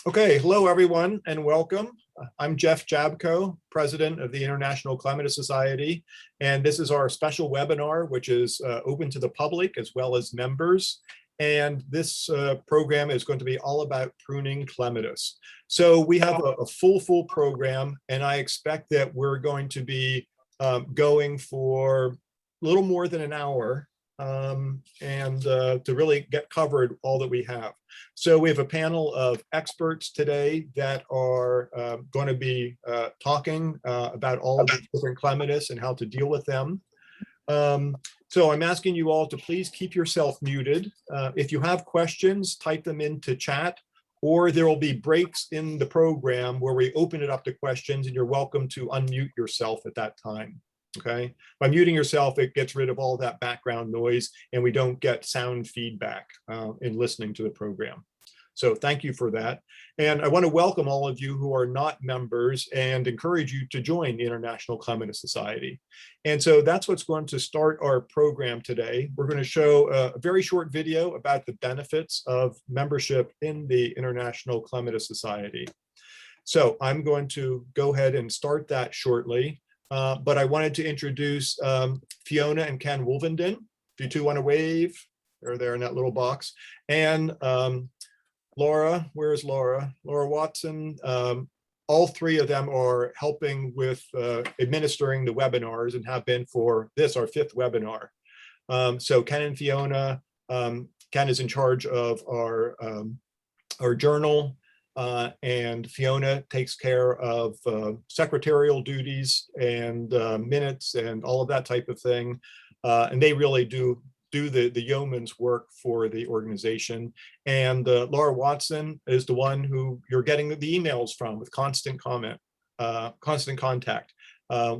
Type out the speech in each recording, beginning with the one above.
Okay, hello everyone and welcome. I'm Jeff Jabko, President of the International Clematis Society, and this is our special webinar, which is open to the public as well as members. And this program is going to be all about pruning clematis. So we have a full program, and I expect that we're going to be going for a little more than an hour and to really get covered all that we have. So we have a panel of experts today that are going to be talking about all of the different clematis and how to deal with them. So I'm asking you all to please keep yourself muted. If you have questions, type them into chat, or there will be breaks in the program where we open it up to questions, and you're welcome to unmute yourself at that time. Okay, by muting yourself, it gets rid of all that background noise and we don't get sound feedback in listening to the program. So thank you for that. And I want to welcome all of you who are not members and encourage you to join the International Clematis Society. And so that's what's going to start our program today. We're going to show a very short video about the benefits of membership in the International Clematis Society. So I'm going to go ahead and start that shortly. But I wanted to introduce Fiona and Ken Wolvenden. If you two want to wave, they're there in that little box. And Laura, where's Laura? Laura Watson. All three of them are helping with administering the webinars and have been for this, our 5th webinar. So Ken and Fiona, Ken is in charge of our journal. And Fiona takes care of secretarial duties and minutes and all of that type of thing. And they really do the yeoman's work for the organization. And Laura Watson is the one who you're getting the emails from with constant contact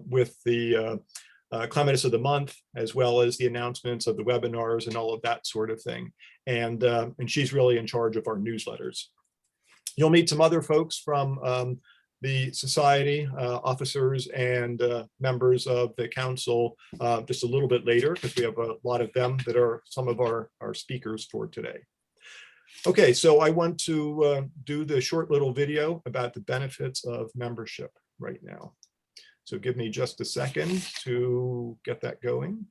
with the Clematis of the Month, as well as the announcements of the webinars and all of that sort of thing. And she's really in charge of our newsletters. You'll meet some other folks from the society, officers and members of the council just a little bit later, because we have a lot of them that are some of our speakers for today. Okay, so I want to do the short little video about the benefits of membership right now. So give me just a second to get that going.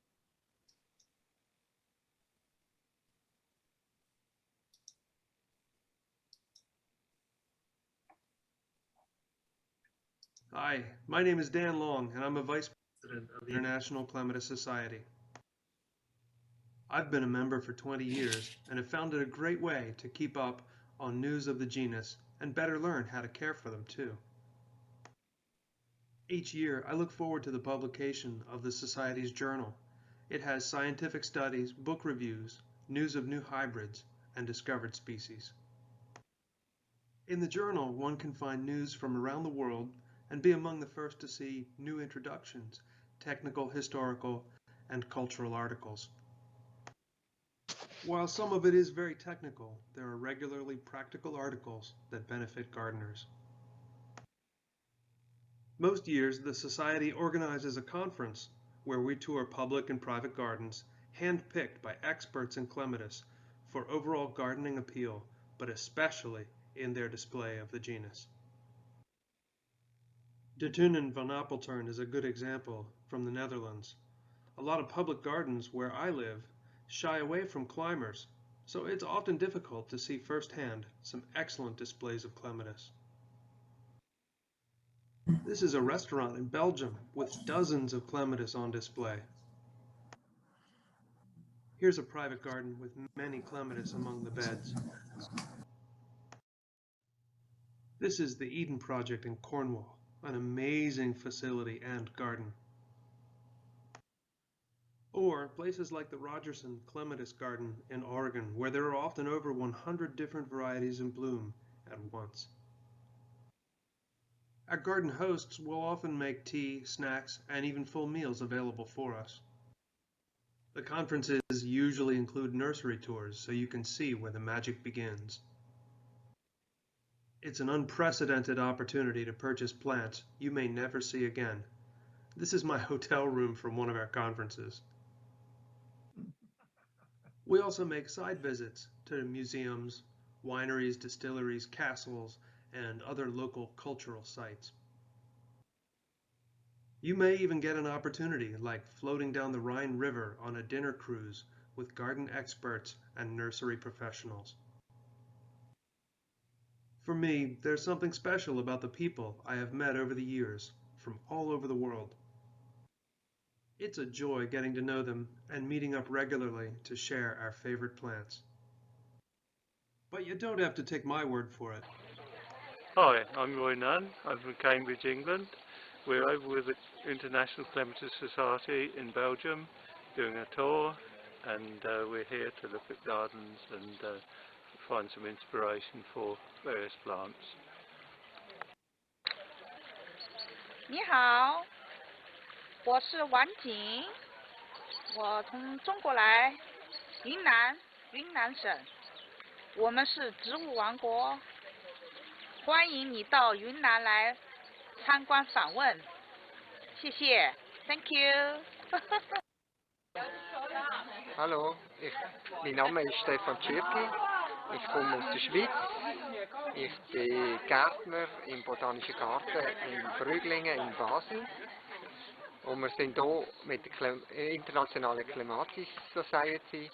Hi, my name is Dan Long, and I'm a Vice President of the International Clematis Society. I've been a member for 20 years and have found it a great way to keep up on news of the genus and better learn how to care for them too. Each year, I look forward to the publication of the Society's journal. It has scientific studies, book reviews, news of new hybrids, and discovered species. In the journal, one can find news from around the world and be among the first to see new introductions, technical, historical, and cultural articles. While some of it is very technical, there are regularly practical articles that benefit gardeners. Most years, the Society organizes a conference where we tour public and private gardens, hand-picked by experts in clematis for overall gardening appeal, but especially in their display of the genus. De Tuinen van Appeltern is a good example from the Netherlands. A lot of public gardens where I live shy away from climbers, so it's often difficult to see firsthand some excellent displays of clematis. This is a restaurant in Belgium with dozens of clematis on display. Here's a private garden with many clematis among the beds. This is the Eden Project in Cornwall, an amazing facility and garden. Or places like the Rogerson Clematis Garden in Oregon, where there are often over 100 different varieties in bloom at once. Our garden hosts will often make tea, snacks, and even full meals available for us. The conferences usually include nursery tours so you can see where the magic begins. It's an unprecedented opportunity to purchase plants you may never see again. This is my hotel room from one of our conferences. We also make side visits to museums, wineries, distilleries, castles, and other local cultural sites. You may even get an opportunity like floating down the Rhine River on a dinner cruise with garden experts and nursery professionals. For me, there's something special about the people I have met over the years from all over the world. It's a joy getting to know them and meeting up regularly to share our favorite plants. But you don't have to take my word for it. Hi, I'm Roy Nunn. I'm from Cambridge, England. We're over with the International Clematis Society in Belgium doing a tour, and we're here to look at gardens and find some inspiration for various plants. 你好，我是王景，我从中国来，云南省，我们是植物王国，欢迎你到云南来参观访问，谢谢 ，Thank you 。 Hallo, mein Name ist Stefan Tschirki, ich komme aus der Schweiz. Ich bin Gärtner im Botanischen Garten in Brüglingen in Basel. Und wir sind hier mit der Internationalen Clematis Society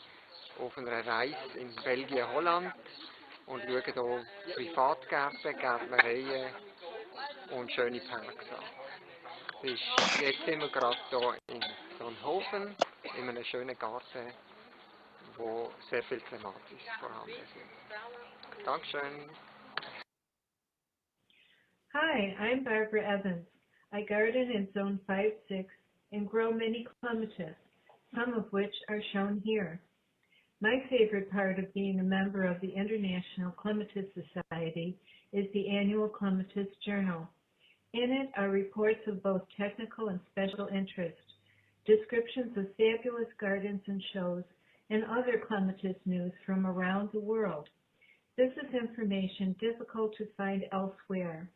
auf einer Reise in Belgien, Holland und schauen hier Privatgärten, Gärtnereien und schöne Parks an. Jetzt sind wir gerade hier in Solnhofen, in einem schönen Garten, wo sehr viel Clematis vorhanden sind. Dankeschön. Hi, I'm Barbara Evans. I garden in Zone 5-6 and grow many clematis, some of which are shown here. My favorite part of being a member of the International Clematis Society is the annual Clematis Journal. In it are reports of both technical and special interest, descriptions of fabulous gardens and shows, and other clematis news from around the world. This is information difficult to find elsewhere.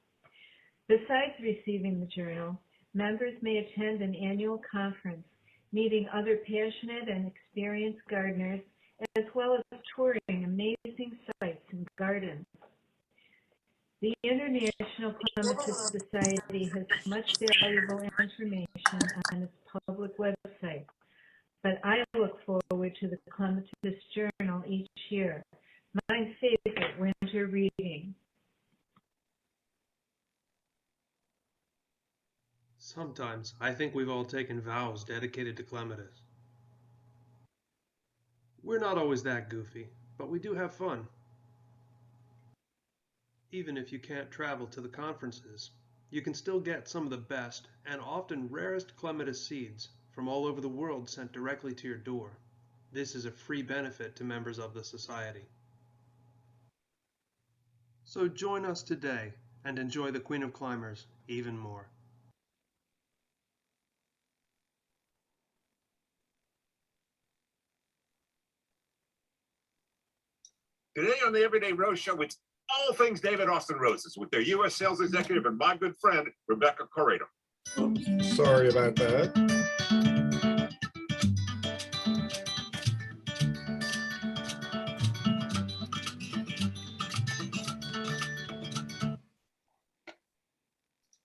Besides receiving the journal, members may attend an annual conference, meeting other passionate and experienced gardeners, as well as touring amazing sites and gardens. The International Clematis Society has much valuable information on its public website, but I look forward to the Clematis Journal each year, my favorite winter reading. Sometimes I think we've all taken vows dedicated to clematis. We're not always that goofy, but we do have fun. Even if you can't travel to the conferences, you can still get some of the best and often rarest clematis seeds from all over the world sent directly to your door. This is a free benefit to members of the Society. So join us today and enjoy the Queen of Climbers even more. Today on the Everyday Rose Show, it's all things David Austin Roses with their U.S. sales executive and my good friend, Rebecca Corrado. Sorry about that.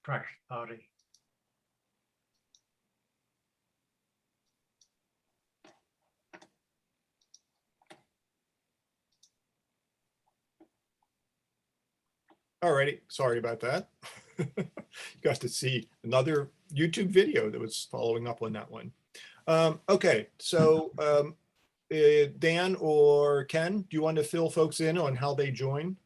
Crash party. Alrighty, sorry about that. You got to see another YouTube video that was following up on that one. Okay, so Dan or Ken, do you want to fill folks in on how they join?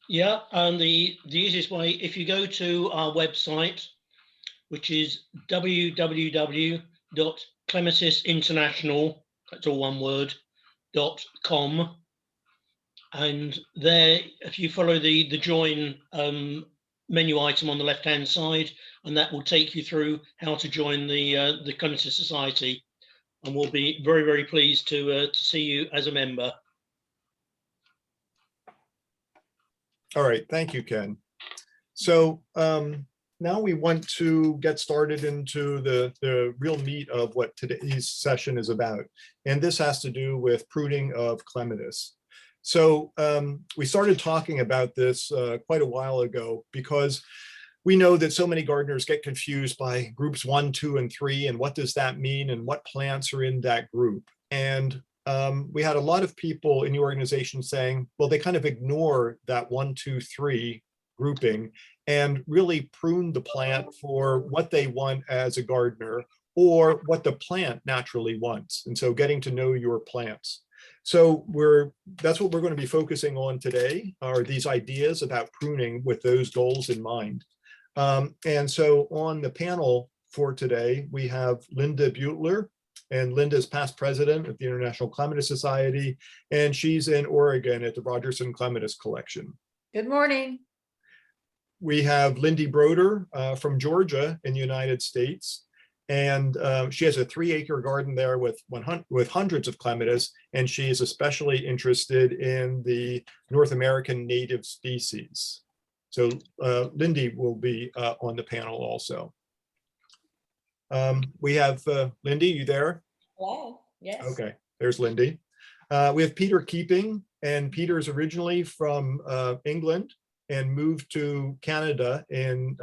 Yeah, and the easiest way, if you go to our website, which is www.clematisinternational, that's all one word, .com, and there, if you follow the join menu item on the left-hand side, and that will take you through how to join the Clematis Society, and we'll be very, very pleased to see you as a member. All right, thank you, Ken. So now we want to get started into the real meat of what today's session is about. And this has to do with pruning of clematis. So we started talking about this quite a while ago because we know that so many gardeners get confused by groups 1, 2, and 3, and what does that mean and what plants are in that group. And we had a lot of people in the organization saying, well, they kind of ignore that 1, 2, 3 grouping and really prune the plant for what they want as a gardener or what the plant naturally wants. And so getting to know your plants. So that's what we're going to be focusing on today, are these ideas about pruning with those goals in mind. And so on the panel for today, we have Linda Butler, and Linda is past president of the International Clematis Society, and she's in Oregon at the Rogerson Clematis Collection. Good morning. We have Lindy Broder from Georgia in the United States, and she has a 3-acre garden there with hundreds of clematis, and she is especially interested in the North American native species. So Lindy will be on the panel also. We have Lindy, you there? Hello. Yes. Okay, there's Lindy. We have Peter Keeping, and Peter's originally from England and moved to Canada in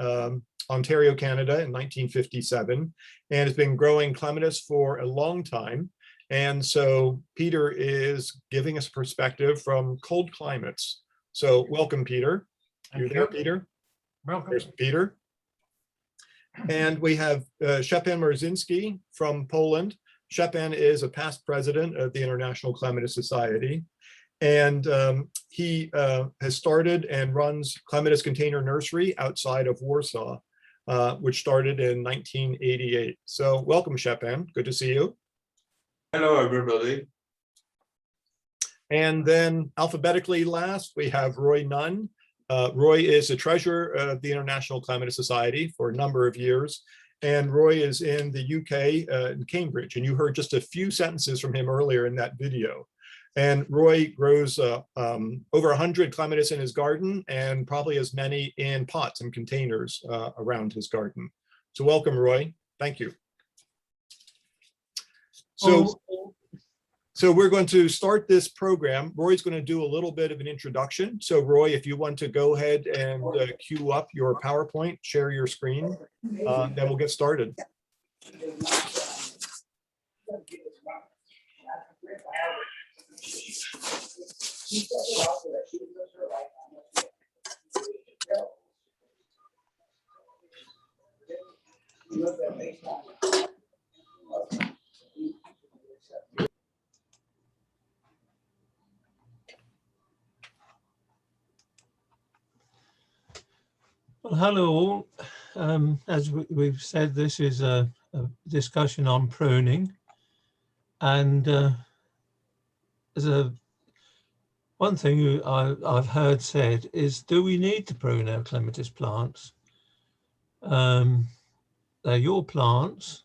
Ontario, Canada in 1957, and has been growing clematis for a long time. And so Peter is giving us a perspective from cold climates. So welcome, Peter. You're there, Peter? Welcome. There's Peter. And we have Szczepan Marzinski from Poland. Szczepan is a past president of the International Clematis Society. And he has started and runs Clematis Container Nursery outside of Warsaw, which started in 1988. So welcome, Szczepan. Good to see you. Hello, everybody. And then alphabetically last, we have Roy Nunn. Roy is the treasurer of the International Clematis Society for a number of years. And Roy is in the UK, in Cambridge. And you heard just a few sentences from him earlier in that video. And Roy grows over 100 clematis in his garden and probably as many in pots and containers around his garden. So welcome, Roy. Thank you. So we're going to start this program. Roy's going to do a little bit of an introduction. So Roy, if you want to go ahead and queue up your PowerPoint, share your screen, then we'll get started. Well, hello all. As we've said, this is a discussion on pruning, and one thing I've heard said is, do we need to prune our clematis plants? They're your plants.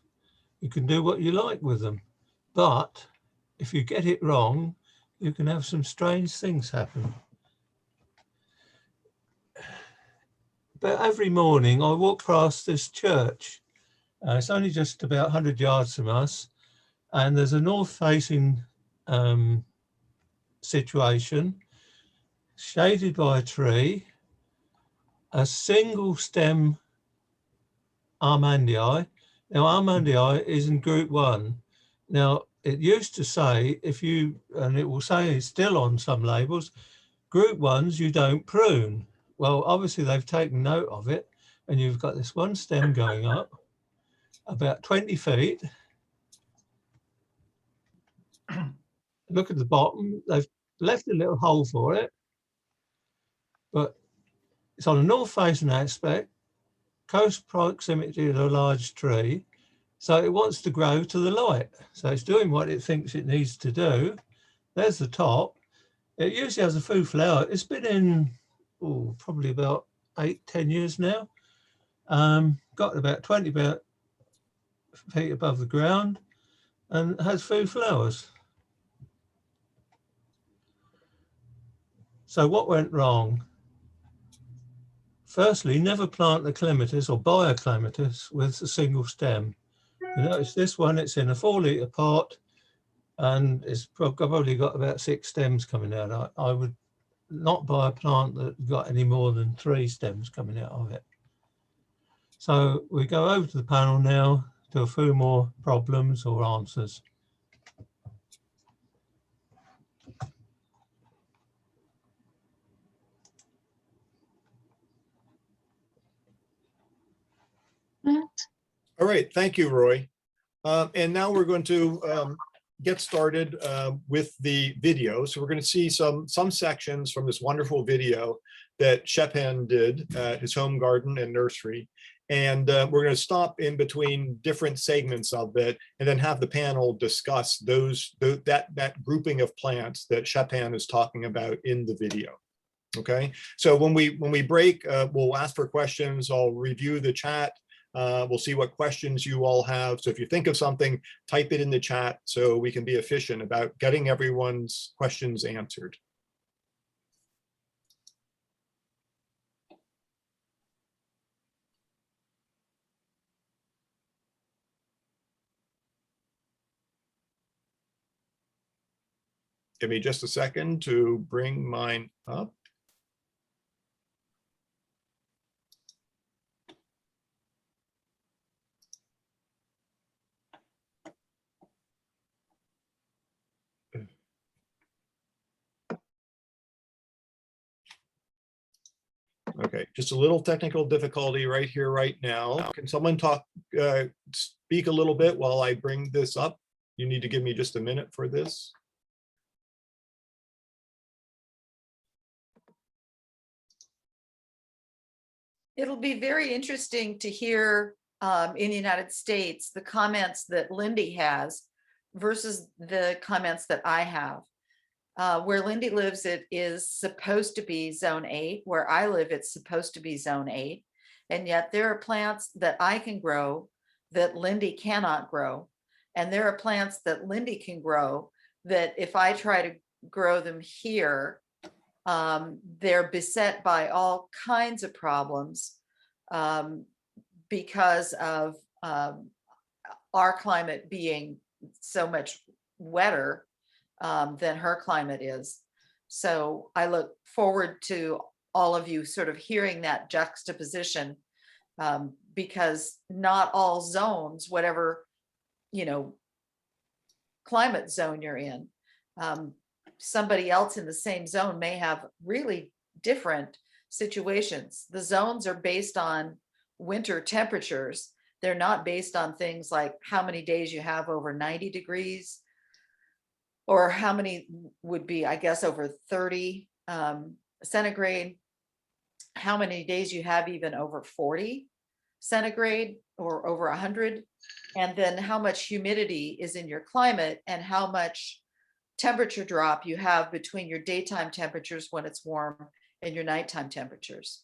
You can do what you like with them, but if you get it wrong, you can have some strange things happen. But every morning I walk past this church. It's only just about 100 yards from us, and there's a north-facing situation, shaded by a tree, a single stem Armandii. Now Armandii is in group 1. Now it used to say, and it will say still on some labels, group 1s you don't prune. Well, obviously they've taken note of it, and you've got this one stem going up about 20 feet. Look at the bottom, they've left a little hole for it, but it's on a north-facing aspect, close proximity to a large tree, so it wants to grow to the light. So it's doing what it thinks it needs to do. There's the top. It usually has a full flower. It's been in probably about 8-10 years now. Got about 20 feet above the ground and has full flowers. So what went wrong? Firstly, never plant a clematis or buy a clematis with a single stem. You notice this one, it's in a 4-litre pot and it's probably got about 6 stems coming out. I would not buy a plant that got any more than 3 stems coming out of it. So we go over to the panel now to a few more problems or answers. All right, thank you, Roy. And now we're going to get started with the video. So we're going to see some sections from this wonderful video that Chepin did at his home garden and nursery. And we're going to stop in between different segments of it and then have the panel discuss that grouping of plants that Chepin is talking about in the video. Okay, so when we break, we'll ask for questions. I'll review the chat. We'll see what questions you all have. So if you think of something, type it in the chat so we can be efficient about getting everyone's questions answered. Give me just a second to bring mine up. Okay, just a little technical difficulty right here, right now. Can someone speak a little bit while I bring this up? You need to give me just a minute for this. It'll be very interesting to hear in the United States the comments that Lindy has versus the comments that I have. Where Lindy lives, it is supposed to be zone 8. Where I live, it's supposed to be zone 8. And yet there are plants that I can grow that Lindy cannot grow. And there are plants that Lindy can grow that if I try to grow them here, they're beset by all kinds of problems because of our climate being so much wetter than her climate is. So I look forward to all of you sort of hearing that juxtaposition because not all zones, whatever, climate zone you're in, somebody else in the same zone may have really different situations. The zones are based on winter temperatures. They're not based on things like how many days you have over 90 degrees or how many would be, I guess, over 30 centigrade, how many days you have even over 40 centigrade or over 100, and then how much humidity is in your climate and how much temperature drop you have between your daytime temperatures when it's warm and your nighttime temperatures.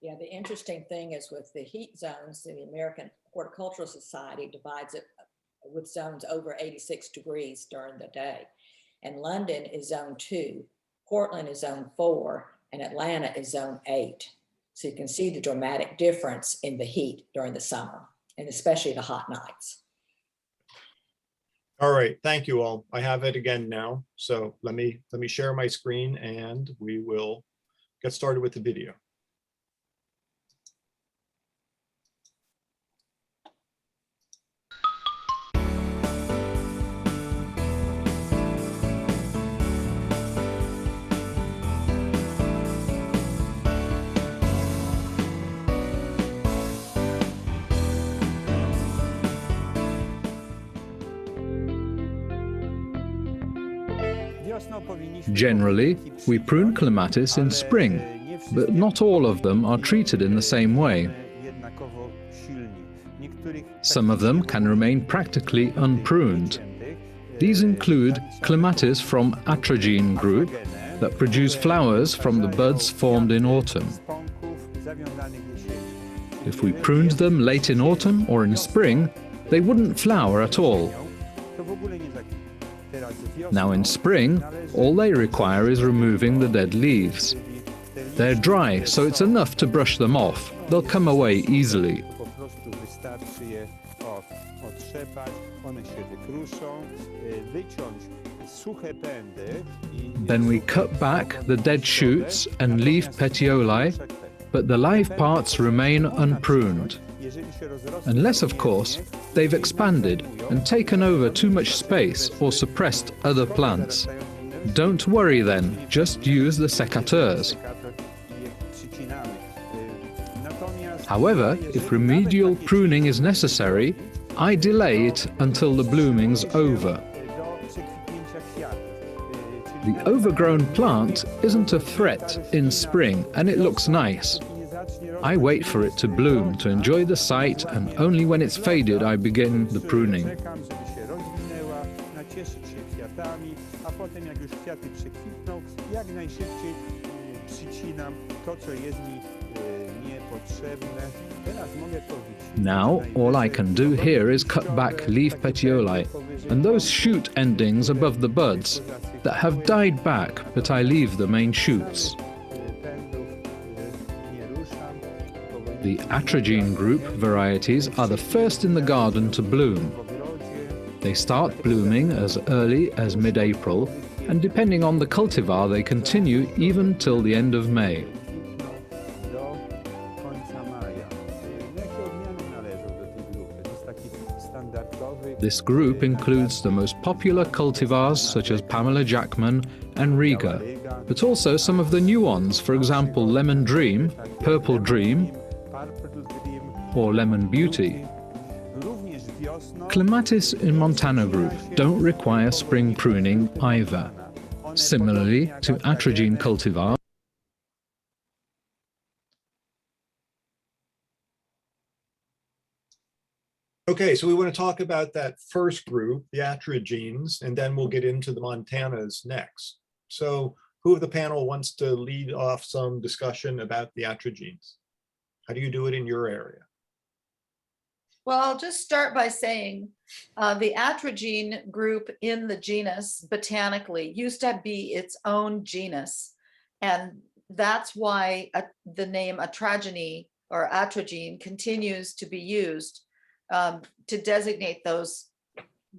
Yeah, the interesting thing is with the heat zones, the American Horticultural Society divides it with zones over 86 degrees during the day. And London is zone 2, Portland is zone 4, and Atlanta is zone 8. So you can see the dramatic difference in the heat during the summer, and especially the hot nights. All right, thank you all. I have it again now. So let me share my screen and we will get started with the video. Generally, we prune clematis in spring, but not all of them are treated in the same way. Some of them can remain practically unpruned. These include clematis from Atragene group that produce flowers from the buds formed in autumn. If we pruned them late in autumn or in spring, they wouldn't flower at all. Now in spring, all they require is removing the dead leaves. They're dry, so it's enough to brush them off. They'll come away easily. Po prostu wystarczy je otrzepać, one się wykruszą, wyciąć suche pędy. Then we cut back the dead shoots and leave petiolae, but the live parts remain unpruned. Unless, of course, they've expanded and taken over too much space or suppressed other plants. Don't worry then, just use the secateurs. However, if remedial pruning is necessary, I delay it until the blooming's over. The overgrown plant isn't a threat in spring and it looks nice. I wait for it to bloom to enjoy the sight, and only when it's faded I begin the pruning. A potem jak już kwiaty przekwitną, jak najszybciej przycinam to, co jest mi niepotrzebne. Teraz mogę to wycinać. Now, all I can do here is cut back leaf petiolae and those shoot endings above the buds that have died back, but I leave the main shoots. The Atragene group varieties are the first in the garden to bloom. They start blooming as early as mid-April, and depending on the cultivar they continue even till the end of May. This group includes the most popular cultivars such as Pamela Jackman and Riga, but also some of the new ones, for example Lemon Dream, Purple Dream, or Lemon Beauty. Clematis in Montana group don't require spring pruning either. Similarly to Atragene cultivar. Okay, so we want to talk about that first group, the Atragenes, and then we'll get into the Montanas next. So who of the panel wants to lead off some discussion about the Atragenes? How do you do it in your area? Well, I'll just start by saying the Atragene group in the genus botanically used to be its own genus. And that's why the name Atragene or Atragene continues to be used to designate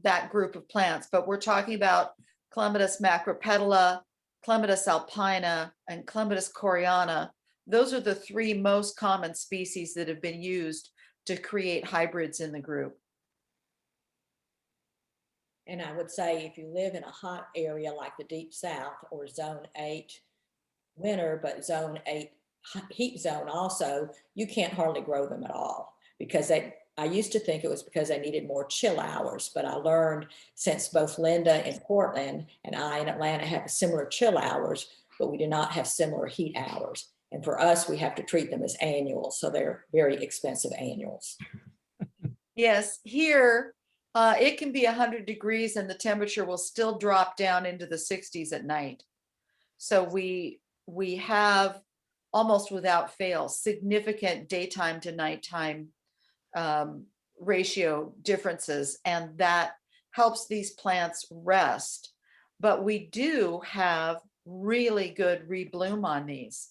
that group of plants. But we're talking about Clematis macropetala, Clematis alpina, and Clematis coreana. Those are the three most common species that have been used to create hybrids in the group. And I would say if you live in a hot area like the Deep South or Zone 8 winter, but Zone 8 heat zone also, you can't hardly grow them at all because I used to think it was because they needed more chill hours, but I learned since both Linda in Portland and I in Atlanta have similar chill hours, but we do not have similar heat hours. And for us, we have to treat them as annuals. So they're very expensive annuals. Yes, here it can be 100 degrees and the temperature will still drop down into the 60s at night. So we have almost without fail significant daytime to nighttime ratio differences, and that helps these plants rest. But we do have really good rebloom on these.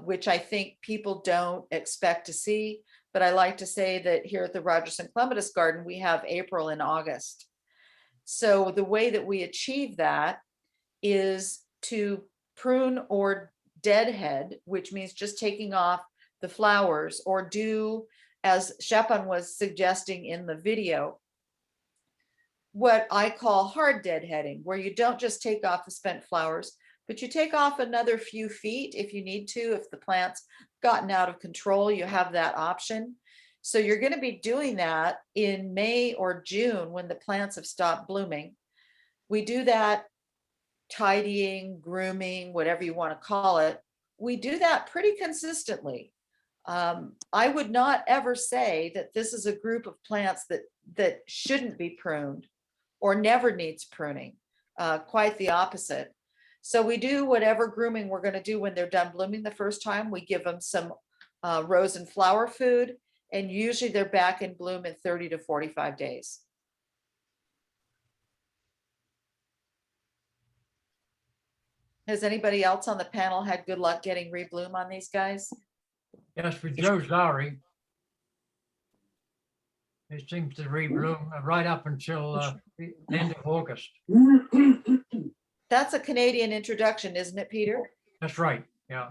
Which I think people don't expect to see. But I like to say that here at the Rogerson Clematis Garden, we have April and August. So the way that we achieve that is to prune or deadhead, which means just taking off the flowers, or do, as Shepan was suggesting in the video, what I call hard deadheading, where you don't just take off the spent flowers, but you take off another few feet if you need to. If the plant's gotten out of control, you have that option. So you're going to be doing that in May or June when the plants have stopped blooming. We do that tidying, grooming, whatever you want to call it. We do that pretty consistently. I would not ever say that this is a group of plants that shouldn't be pruned or never needs pruning. Quite the opposite. So we do whatever grooming we're going to do when they're done blooming the first time. We give them some rose and flower food, and usually they're back in bloom in 30 to 45 days. Has anybody else on the panel had good luck getting rebloom on these guys? Yes, for Joe Zari. It seems to rebloom right up until the end of August. That's a Canadian introduction, isn't it, Peter? That's right, yeah.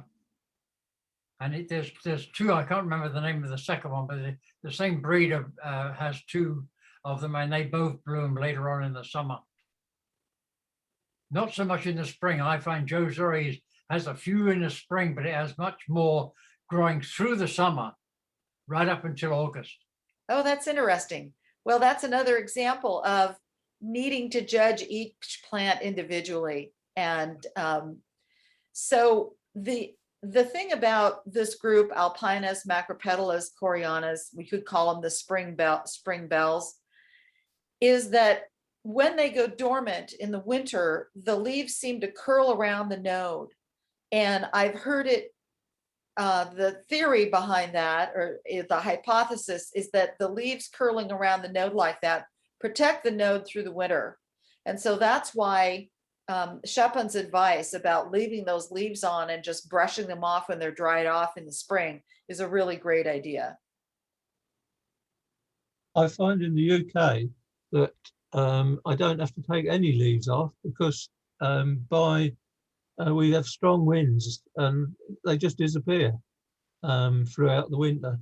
And there's two, I can't remember the name of the second one, but the same breed of, has two of them, and they both bloom later on in the summer. Not so much in the spring. I find Joe Zuri has a few in the spring, but it has much more growing through the summer, right up until August. Oh, that's interesting. Well, that's another example of needing to judge each plant individually. And so the thing about this group, Alpinus, Macropetals, Coreanas, we could call them the spring bells, is that when they go dormant in the winter, the leaves seem to curl around the node. And I've heard it, the theory behind that, or the hypothesis, is that the leaves curling around the node like that protect the node through the winter. And so that's why Chopin's advice about leaving those leaves on and just brushing them off when they're dried off in the spring is a really great idea. I find in the UK that I don't have to take any leaves off because we have strong winds and they just disappear throughout the winter.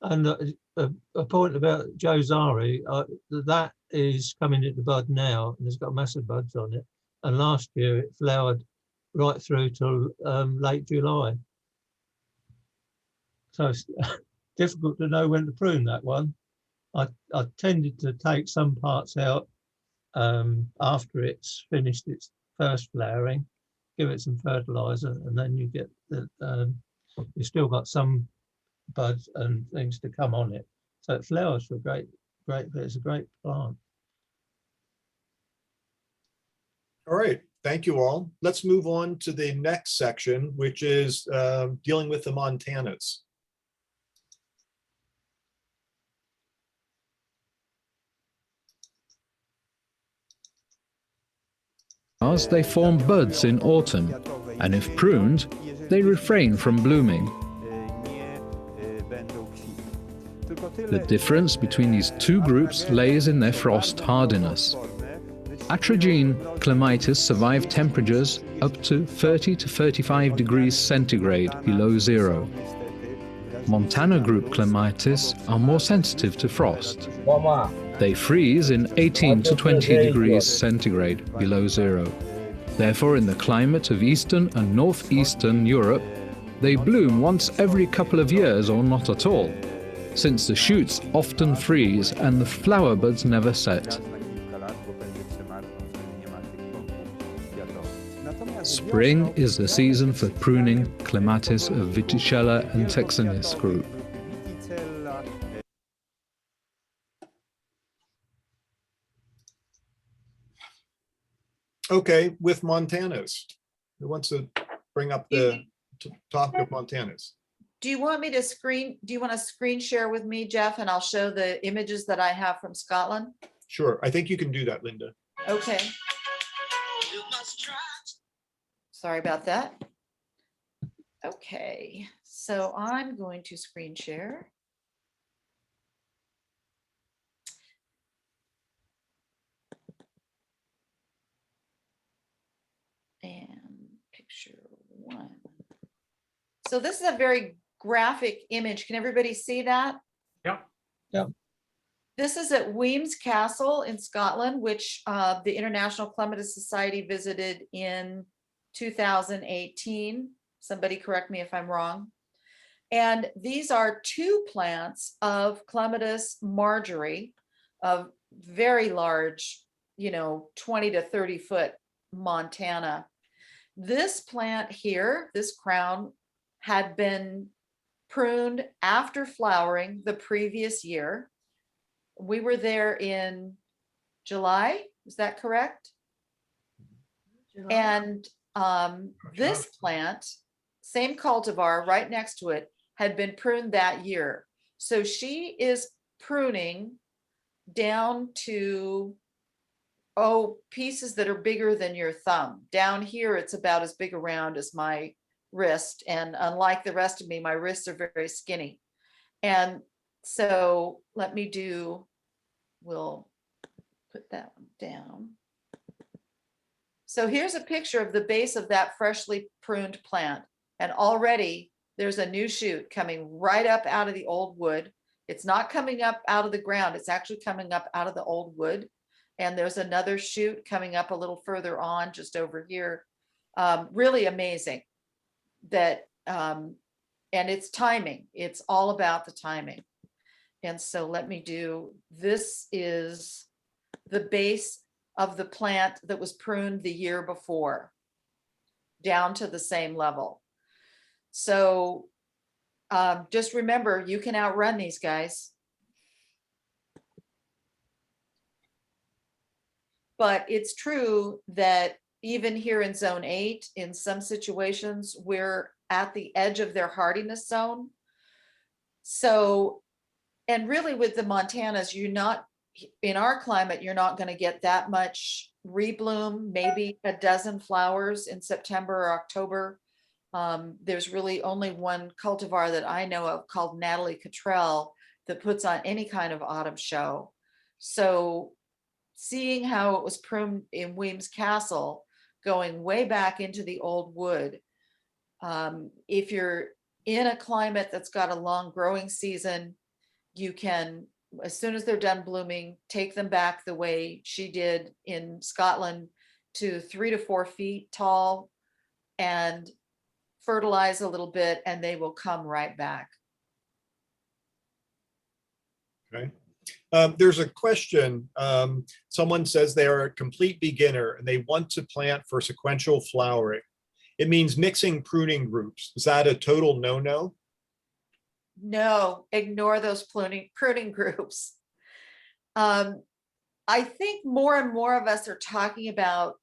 And a point about Joe Zari, that is coming into bud now, and it's got massive buds on it. And last year it flowered right through till late July. So it's difficult to know when to prune that one. I tended to take some parts out after it's finished its first flowering, give it some fertilizer, and then you get the you've still got some buds and things to come on it. So it flowers for great, it's a great plant. All right, thank you all. Let's move on to the next section, which is dealing with the Montanas. They form buds in autumn, and if pruned, they refrain from blooming. The difference between these two groups lays in their frost hardiness. Atragene clematis survive temperatures up to 30 to 35 degrees centigrade below zero. Montana group clematis are more sensitive to frost. They freeze in 18 to 20 degrees centigrade below zero. Therefore, in the climate of Eastern and Northeastern Europe, they bloom once every couple of years or not at all, since the shoots often freeze and the flower buds never set. Spring is the season for pruning clematis of Viticella and Texanis group. Okay, with Montanas. Who wants to bring up the topic of Montanas? Do you want me to do you want to screen share with me, Jeff, and I'll show the images that I have from Scotland? Sure, I think you can do that, Linda. Okay. Sorry about that. Okay, so I'm going to screen share. And picture one. So this is a very graphic image. Can everybody see that? Yep. Yep. This is at Weems Castle in Scotland, which the International Clematis Society visited in 2018. Somebody correct me if I'm wrong. And these are two plants of Clematis marjorie, of very large, 20 to 30 foot Montana. This plant here, this crown, had been pruned after flowering the previous year. We were there in July, is that correct? July. And this plant, same cultivar right next to it, had been pruned that year. So she is pruning down to pieces that are bigger than your thumb. Down here, it's about as big around as my wrist. And unlike the rest of me, my wrists are very skinny. And so we'll put that one down. So here's a picture of the base of that freshly pruned plant. And already there's a new shoot coming right up out of the old wood. It's not coming up out of the ground. It's actually coming up out of the old wood. And there's another shoot coming up a little further on, just over here. Really amazing that, and it's timing. It's all about the timing. And so this is the base of the plant that was pruned the year before, down to the same level. So just remember, you can outrun these guys. But it's true that even here in zone 8, in some situations, we're at the edge of their hardiness zone. So, and really with the Montanas, in our climate, you're not going to get that much rebloom, maybe a dozen flowers in September or October. There's really only one cultivar that I know of called Natalie Cottrell that puts on any kind of autumn show. So seeing how it was pruned in Weems Castle, going way back into the old wood, if you're in a climate that's got a long growing season, you can, as soon as they're done blooming, take them back the way she did in Scotland to 3 to 4 feet tall and fertilize a little bit, and they will come right back. Okay. There's a question. Someone says they are a complete beginner and they want to plant for sequential flowering. It means mixing pruning groups. Is that a total no-no? No, ignore those pruning groups. I think more and more of us are talking about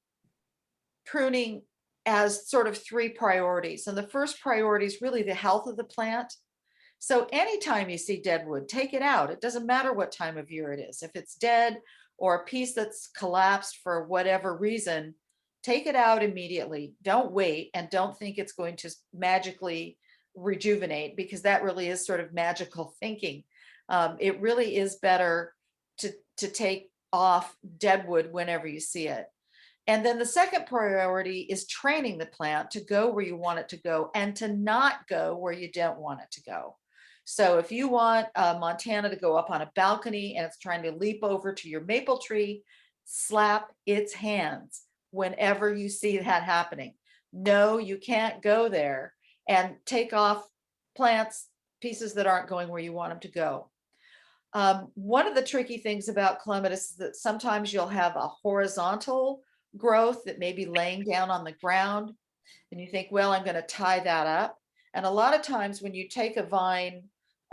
pruning as sort of 3 priorities. And the first priority is really the health of the plant. So anytime you see dead wood, take it out. It doesn't matter what time of year it is. If it's dead or a piece that's collapsed for whatever reason, take it out immediately. Don't wait, and don't think it's going to magically rejuvenate, because that really is sort of magical thinking. It really is better to take off dead wood whenever you see it. And then the second priority is training the plant to go where you want it to go and to not go where you don't want it to go. So if you want Montana to go up on a balcony and it's trying to leap over to your maple tree, slap its hands whenever you see that happening. No, you can't go there, and take off plants, pieces that aren't going where you want them to go. One of the tricky things about clematis is that sometimes you'll have a horizontal growth that may be laying down on the ground, and you think, well, I'm going to tie that up. And a lot of times when you take a vine,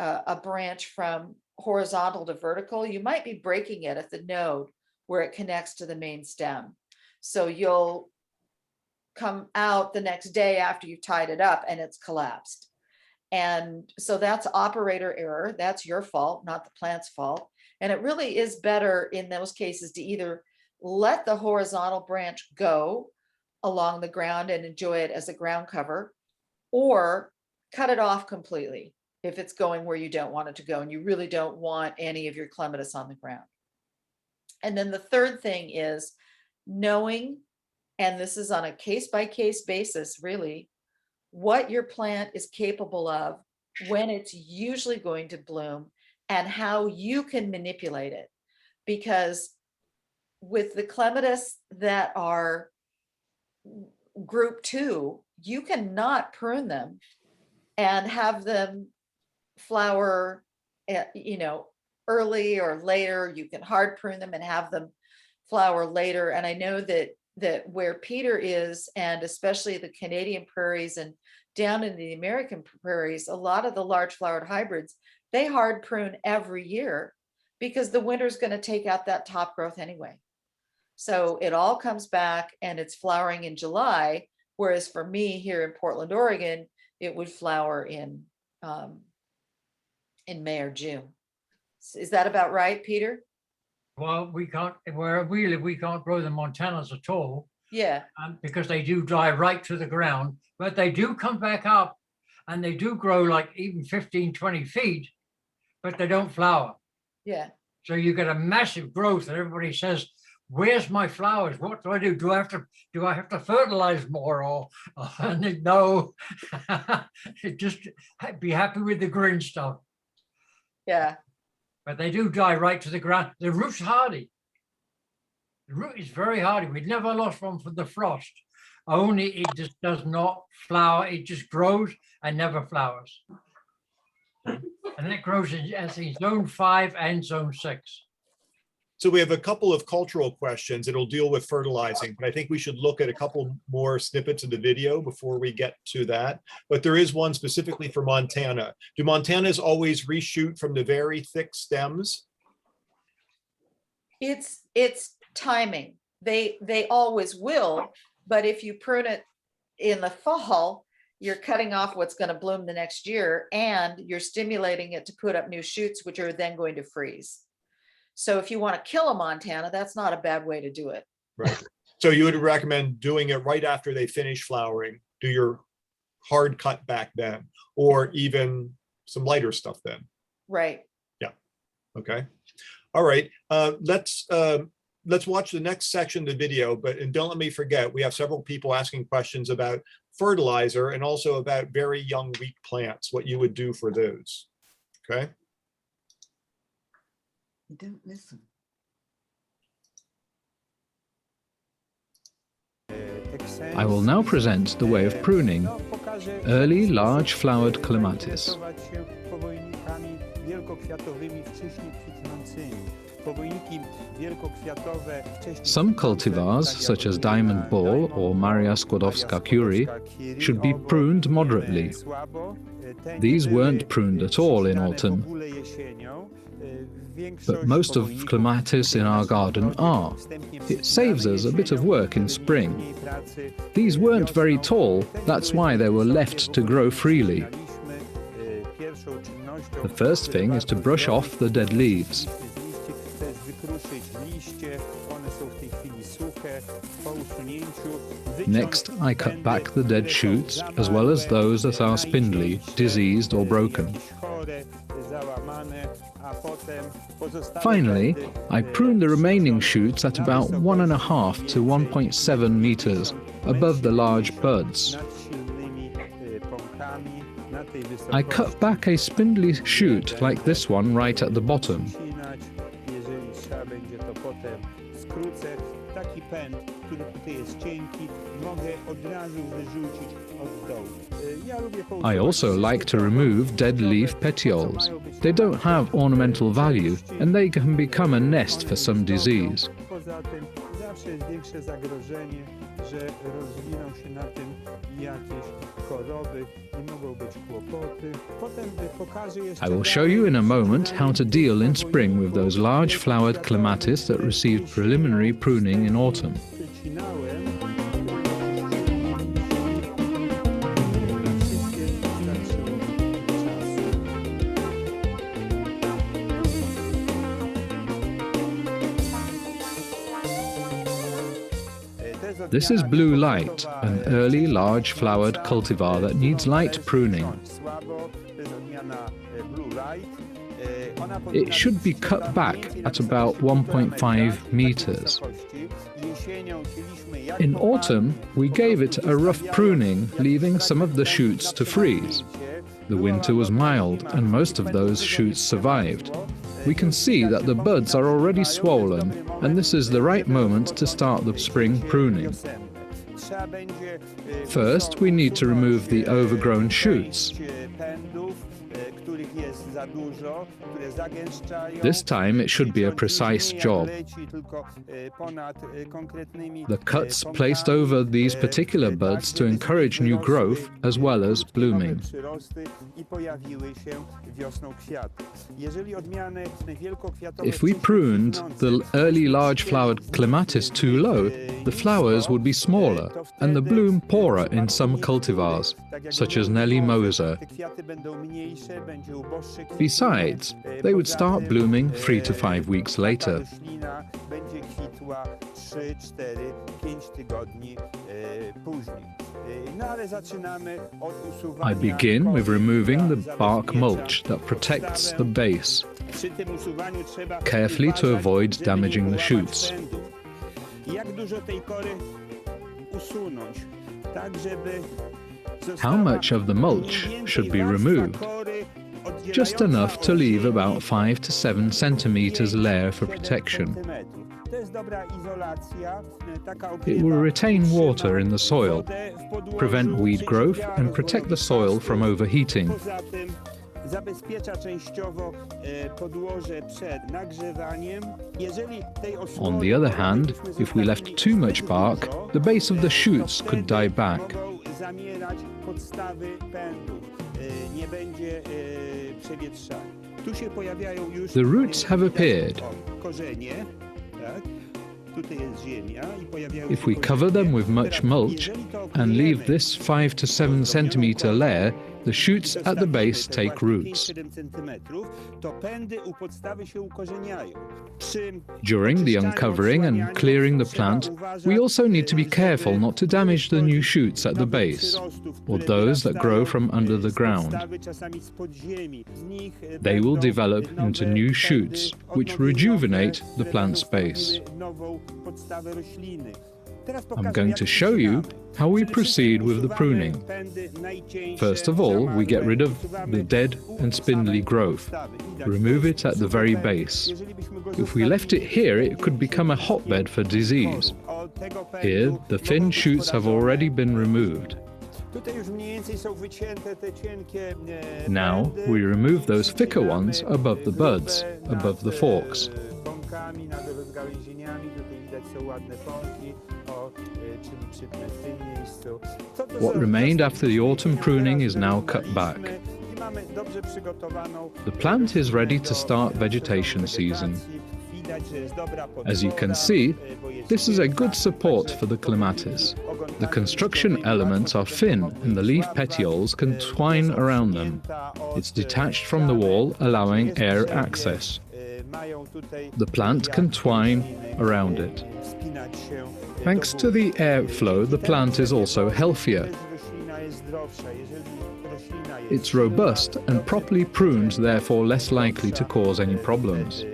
a branch from horizontal to vertical, you might be breaking it at the node where it connects to the main stem. So you'll come out the next day after you've tied it up and it's collapsed. And so that's operator error. That's your fault, not the plant's fault. And it really is better in those cases to either let the horizontal branch go along the ground and enjoy it as a ground cover, or cut it off completely if it's going where you don't want it to go and you really don't want any of your clematis on the ground. And then the third thing is knowing, and this is on a case-by-case basis, really, what your plant is capable of, when it's usually going to bloom, and how you can manipulate it. Because with the clematis that are group 2, you cannot prune them and have them flower, early or later. You can hard prune them and have them flower later. And I know that where Peter is, and especially the Canadian prairies and down in the American prairies, a lot of the large flowered hybrids, they hard prune every year because the winter's going to take out that top growth anyway. So it all comes back and it's flowering in July. Whereas for me here in Portland, Oregon, it would flower in May or June. Is that about right, Peter? Well, we can't, where we live, we can't grow the Montanas at all Yeah, because they do die right to the ground, but they do come back up and they do grow like even 15, 20 feet, but they don't flower. yeah. So you get a massive growth and everybody says, where's my flowers? What do I do? Do I have to fertilize more or no, just be happy with the green stuff. Yeah. But they do die right to the ground. The root's hardy. The root is very hardy. We've never lost one from the frost. Only it just does not flower. It just grows and never flowers. And that grows in zone 5 and zone 6. So we have a couple of cultural questions. It'll deal with fertilizing, but I think we should look at a couple more snippets of the video before we get to that. But there is one specifically for Montana. Do Montanas always reshoot from the very thick stems? It's timing. They always will, but if you prune it in the fall, you're cutting off what's going to bloom the next year, and you're stimulating it to put up new shoots, which are then going to freeze. So if you want to kill a Montana, that's not a bad way to do it. Right. So you would recommend doing it right after they finish flowering. Do your hard cut back then, or even some lighter stuff then. Right. Yeah. Okay. All right. Let's watch the next section of the video, and don't let me forget, we have several people asking questions about fertilizer and also about very young weak plants, what you would do for those. Okay. You don't listen. I will now present the way of pruning early large flowered clematis. Some cultivars, such as Diamond Ball or Maria Skłodowska-Curie, should be pruned moderately. These weren't pruned at all in autumn, but most of clematis in our garden are. It saves us a bit of work in spring. These weren't very tall, that's why they were left to grow freely. The first thing is to brush off the dead leaves. Next, I cut back the dead shoots, as well as those that are spindly, diseased or broken. Finally, I prune the remaining shoots at about 1.5 to 1.7 meters above the large buds. I cut back a spindly shoot like this one right at the bottom. I also like to remove dead leaf petioles. They don't have ornamental value and they can become a nest for some disease. I will show you in a moment how to deal in spring with those large flowered clematis that received preliminary pruning in autumn. This is Blue Light, an early large flowered cultivar that needs light pruning. It should be cut back at about 1.5 meters. In autumn, we gave it a rough pruning, leaving some of the shoots to freeze. The winter was mild and most of those shoots survived. We can see that the buds are already swollen, and this is the right moment to start the spring pruning. First, we need to remove the overgrown shoots. This time it should be a precise job. The cuts placed over these particular buds to encourage new growth as well as blooming. If we pruned the early large flowered clematis too low, the flowers would be smaller and the bloom poorer in some cultivars, such as Nelly Moser. Besides, they would start blooming 3 to 5 weeks later. 3, 4, 5 tygodni później. No ale zaczynamy od usuwania. I begin with kory, removing która the bark zabezpiecza mulch that protects the base, Przy tym usuwaniu trzeba carefully to uważać, avoid żeby nie damaging the połamać shoots. pędów. Jak dużo tej kory usunąć, tak żeby How much of the mulch should be removed? Just enough to leave about 5 to 7 centimeters layer for protection. It will retain water in the soil, prevent weed growth and protect the soil from overheating. Zabezpiecza częściowo podłoże przed nagrzewaniem. Jeżeli tej On osłony the other hand, byśmy if we left zostawili too much zbyt bark, dużo, the base of the shoots to could die back. mogą zamierać podstawy pędów. Nie będzie przewietrzania. Tu się pojawiają już The roots have appeared. korzenie, tak? Tutaj jest ziemia i pojawiają If się we cover them with much Teraz, mulch jeżeli to and leave okujemy this 5 to 7 centimeter layer, the shoots at the base te take właśnie roots. 5-7 centymetrów, to pędy u podstawy się ukorzeniają. Przy During the oczyszczaniu, uncovering and odsłanianiu clearing the trzeba plant, uważać, we also need to be żeby careful not to damage the new shoots at the nowych base, przyrostów, or które those that grow wyrastają, from under the z ground. podstawy, czasami z podziemi. Z nich, They will będą develop nowe into new pędy shoots, which odnowieniowe, rejuvenate the które plant's będą base. stanowiły nową podstawę rośliny. Teraz I'm pokażę, going jak to show you usuwamy. how we Przede wszystkim proceed with the usuwamy pruning. pędy najcieńsze, First of all, we get rid of zamarłe, the dead usuwamy and spindly growth. podstawy. Widać, Remove to it at the suchy very pęd. base. Jeżeli byśmy go If we left it here, it could become a hotbed for disease. Od tego pędu Here, the mogą thin być shoots have porażone. already been removed. Tutaj już mniej więcej są wycięte te cienkie Now, pędy. we remove those thicker Przycinamy, ones above the buds, grube above the nad, forks. Pąkami, nad rozgałęzieniami. Tutaj widać są ładne pąki, czyli przytnę w tym miejscu. Co to What za- remained za after the struktura? autumn pruning is now cut Wyrównaliśmy back. i mamy dobrze przygotowaną The plant is ready to do start vegetation sezonu season. wegetacji. Widać, że jest dobra As you can podpora, see, bo jest this is a świeża, good support także for the clematis. ogon The construction elements are thin and the leaf petioles can twine around them. It's detached from the wall, allowing air access. The plant can twine around it. Thanks to the airflow, the plant is also healthier. It's robust and properly pruned, therefore less likely to cause any problems.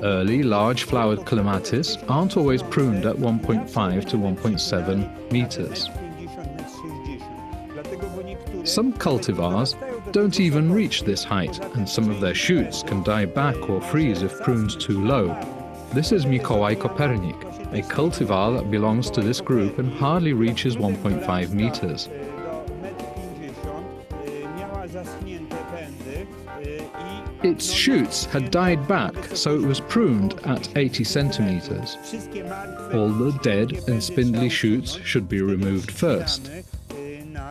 Early, large-flowered clematis aren't always pruned at 1.5 to 1.7 meters. Some cultivars don't even reach this height, and some of their shoots can die back or freeze if pruned too low. This is Mikołaj Kopernik, a cultivar that belongs to this group and hardly reaches 1.5 meters. Its shoots had died back, so it was pruned at 80 centimeters. All the dead and spindly shoots should be removed first.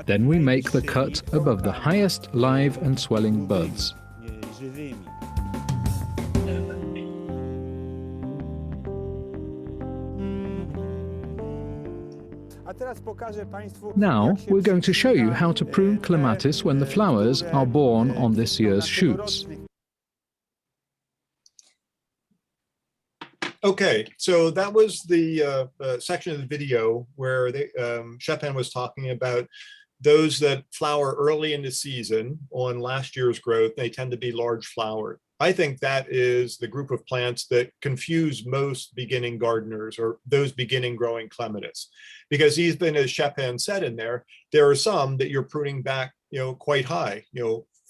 Then we make the cut above the highest live and swelling buds. Now we're going to show you how to prune clematis when the flowers are born on this year's shoots. Okay, so that was the section of the video where Chopin was talking about those that flower early in the season on last year's growth. They tend to be large flowered. I think that is the group of plants that confuse most beginning gardeners or those beginning growing clematis, because even as Chopin said in there are some that you're pruning back, quite high,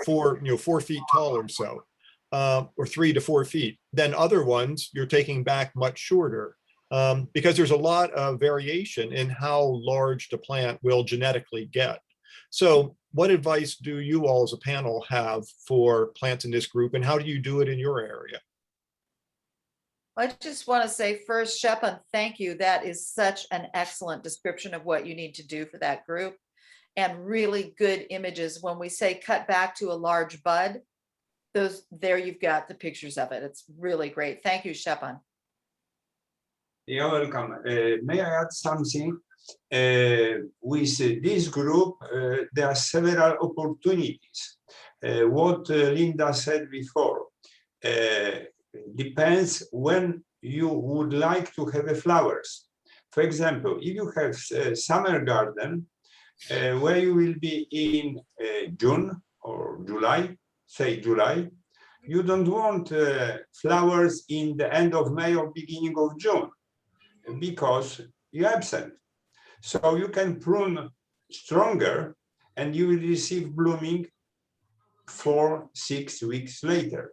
4 feet tall or so. Or 3 to 4 feet. Then other ones you're taking back much shorter because there's a lot of variation in how large the plant will genetically get. So what advice do you all as a panel have for plants in this group, and how do you do it in your area? I just want to say first, Chopin, thank you. That is such an excellent description of what you need to do for that group, and really good images. When we say cut back to a large bud, there you've got the pictures of it. It's really great. Thank you, Chopin. You're welcome. May I add something? with this group, there are several opportunities. What Linda said before, depends when you would like to have flowers. For example, if you have a summer garden where you will be in June or July, say July, you don't want flowers in the end of May or beginning of June because you're absent. So you can prune stronger and you will receive blooming 4-6 weeks later.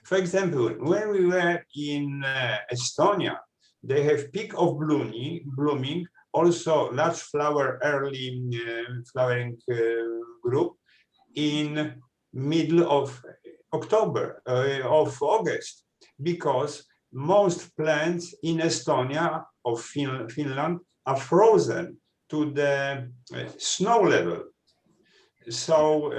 For example, when we were in Estonia, they have peak of blooming, also large flower early flowering group in middle of October, of August, because most plants in Estonia or Finland are frozen to the snow level. So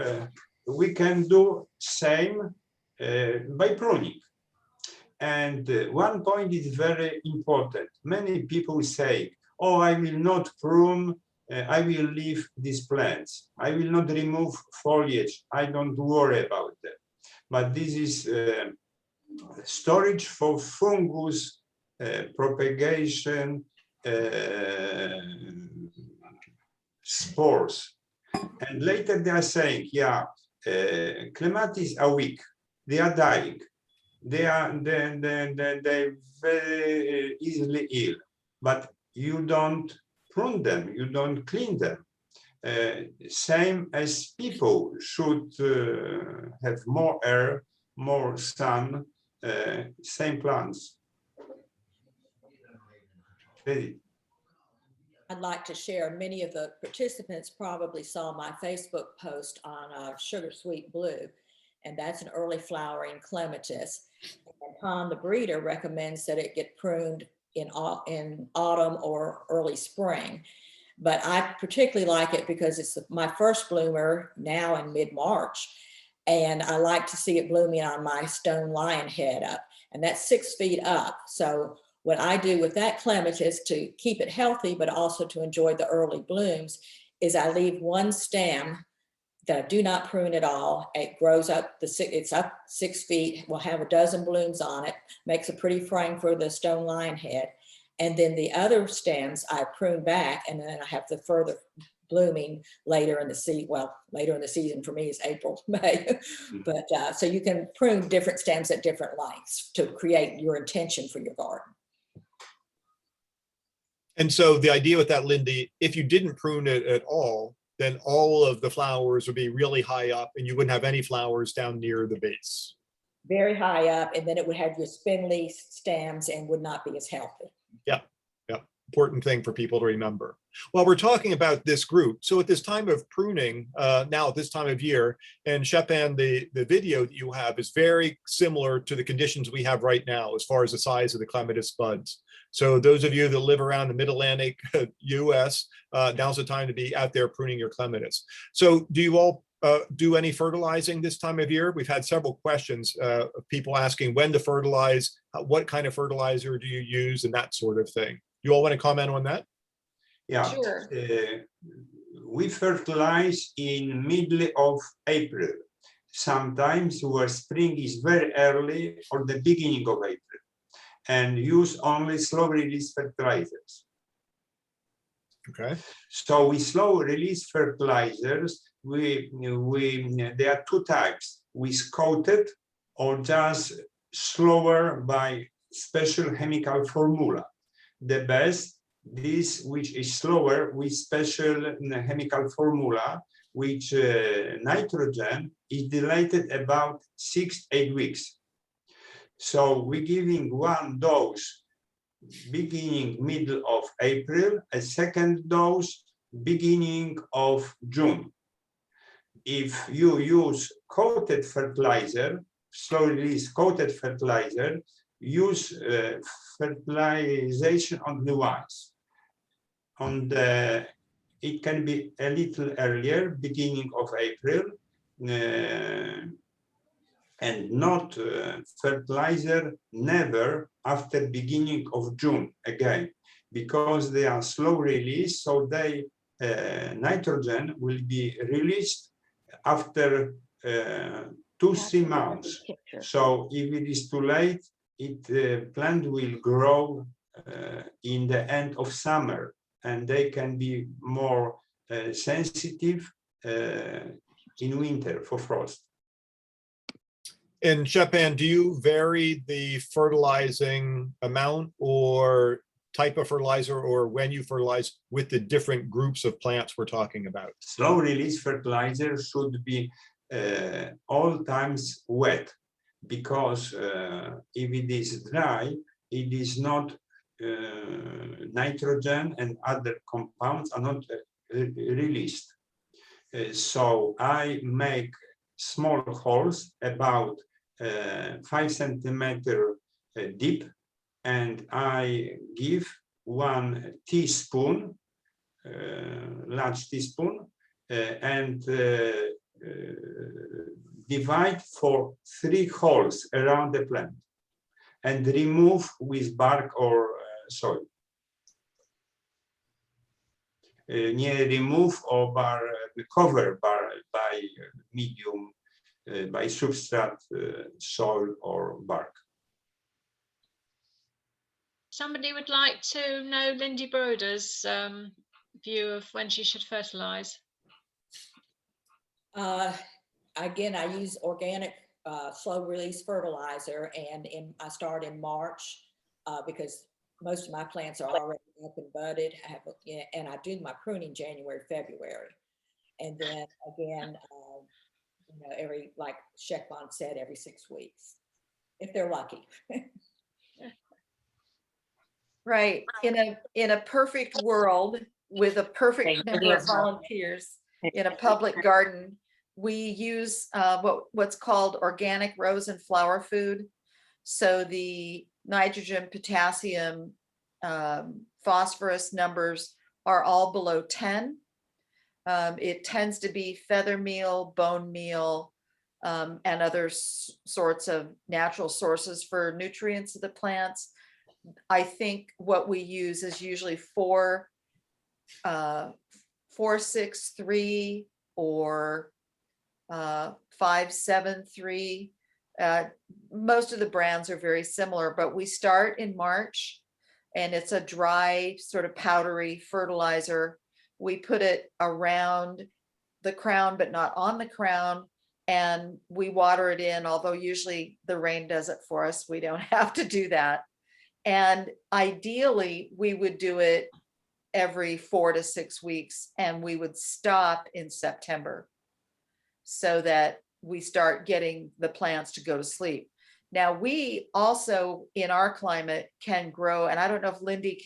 we can do same by pruning. And one point is very important. Many people say, oh, I will not prune, I will leave these plants. I will not remove foliage. I don't worry about them. But this is storage for fungus, propagation, spores. And later they are saying, yeah, clematis are weak. They are dying. They are they very easily ill, but you don't prune them, you don't clean them. Same as people should have more air, more sun, same plants. Ready? I'd like to share, many of the participants probably saw my Facebook post on Sugar Sweet Blue, and that's an early flowering clematis. And Tom, the breeder, recommends that it get pruned in autumn or early spring. But I particularly like it because it's my first bloomer now in mid-March, and I like to see it blooming on my stone lion head up, and that's 6 feet up. So what I do with that clematis to keep it healthy, but also to enjoy the early blooms, is I leave one stem that I do not prune at all. It grows up, it's up 6 feet, will have a dozen blooms on it, makes a pretty frame for the stone lion head. And then the other stems I prune back, and then I have the further blooming later in the season. Well, later in the season for me is April, May. But so you can prune different stems at different lengths to create your intention for your garden. And so the idea with that, Lindy, if you didn't prune it at all, then all of the flowers would be really high up and you wouldn't have any flowers down near the base. Very high up, and then it would have your spindly stems and would not be as healthy. Yeah, yeah, important thing for people to remember. Well, we're talking about this group. So at this time of pruning, now at this time of year, and Shepan, the video that you have is very similar to the conditions we have right now as far as the size of the clematis buds. So those of you that live around the Mid-Atlantic US, now's the time to be out there pruning your clematis. So do you all do any fertilizing this time of year? We've had several questions of people asking when to fertilize, what kind of fertilizer do you use, and that sort of thing. You all want to comment on that? Yeah, Sure. We fertilize in middle of April, sometimes where spring is very early or the beginning of April, and use only slow release fertilizers. Okay. So with slow release fertilizers, there are two types: with coated or just slower by special chemical formula. The best, this which is slower with special chemical formula, which nitrogen is dilated about 6-8 weeks. So we're giving one dose beginning middle of April, a second dose beginning of June. If you use coated fertilizer, slow release coated fertilizer, use fertilization on the ones. It can be a little earlier, beginning of April, and not fertilizer never after beginning of June again, because they are slow release, so they nitrogen will be released after 2-3 months. So if it is too late, plant will grow in the end of summer, and they can be more sensitive in winter for frost. In Sheppan, do you vary the fertilizing amount or type of fertilizer, or when you fertilize with the different groups of plants we're talking about? Slow release fertilizer should be all times wet, because if it is dry, it is not nitrogen and other compounds are not released. So I make small holes about 5 centimeter deep, and I give 1 teaspoon, large teaspoon, and divide for 3 holes around the plant, and remove with bark or soil. Nie remove or cover by medium, by substrate, soil or bark. Somebody would like to know Lindy Broder's view of when she should fertilize. Again, I use organic slow release fertilizer, and I start in March because most of my plants are already up and budded. And I do my pruning January, February. And then again, every, like Shekwan said, every 6 weeks, if they're lucky. Right. In a perfect world with a perfect number of volunteers in a public garden, we use what's called organic rose and flower food. So the nitrogen, potassium, phosphorus numbers are all below 10. It tends to be feather meal, bone meal, and other sorts of natural sources for nutrients of the plants. I think what we use is usually 4-6-3 or 5-7-3. Most of the brands are very similar, but we start in March, and it's a dry, sort of powdery fertilizer. We put it around the crown, but not on the crown, and we water it in, although usually the rain does it for us. We don't have to do that. And ideally, we would do it every 4 to 6 weeks, and we would stop in September so that we start getting the plants to go to sleep. Now, we also, in our climate, can grow, and I don't know if Lindy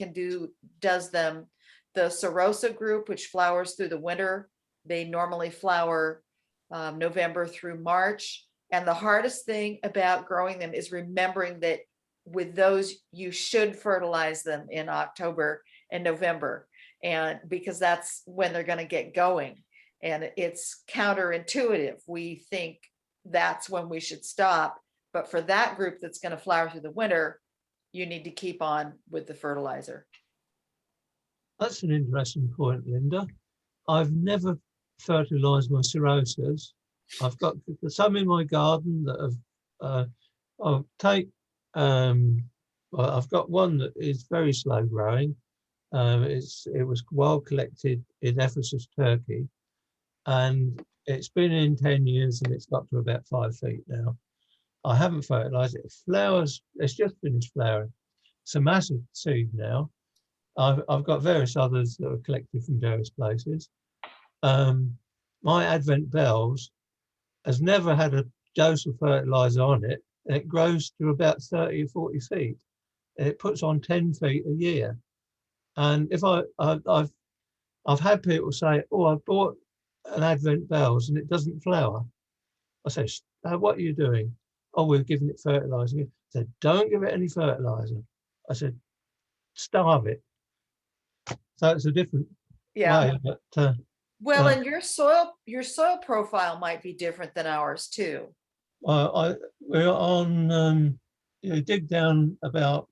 does them, the Serosa group, which flowers through the winter. They normally flower November through March. And the hardest thing about growing them is remembering that with those, you should fertilize them in October and November, and because that's when they're going to get going. And it's counterintuitive. We think that's when we should stop. But for that group that's going to flower through the winter, you need to keep on with the fertilizer. That's an interesting point, Linda. I've never fertilized my Serosas. I've got some in my garden that have, I'll take, well, I've got one that is very slow growing. It was wild collected in Ephesus, Turkey, and it's been in 10 years and it's got to about 5 feet now. I haven't fertilized it. It flowers, it's just finished flowering. It's a massive seed now. I've got various others that are collected from various places. My Advent Bells has never had a dose of fertilizer on it, and it grows to about 30 or 40 feet. And it puts on 10 feet a year. And if I've had people say, "Oh, I bought an Advent Bells and it doesn't flower." I say, "What are you doing?" "Oh, we're giving it fertilizer." I said, "Don't give it any fertilizer." I said, "Starve it." So it's a different way, but well, and your soil profile might be different than ours too. We're on, you dig down about,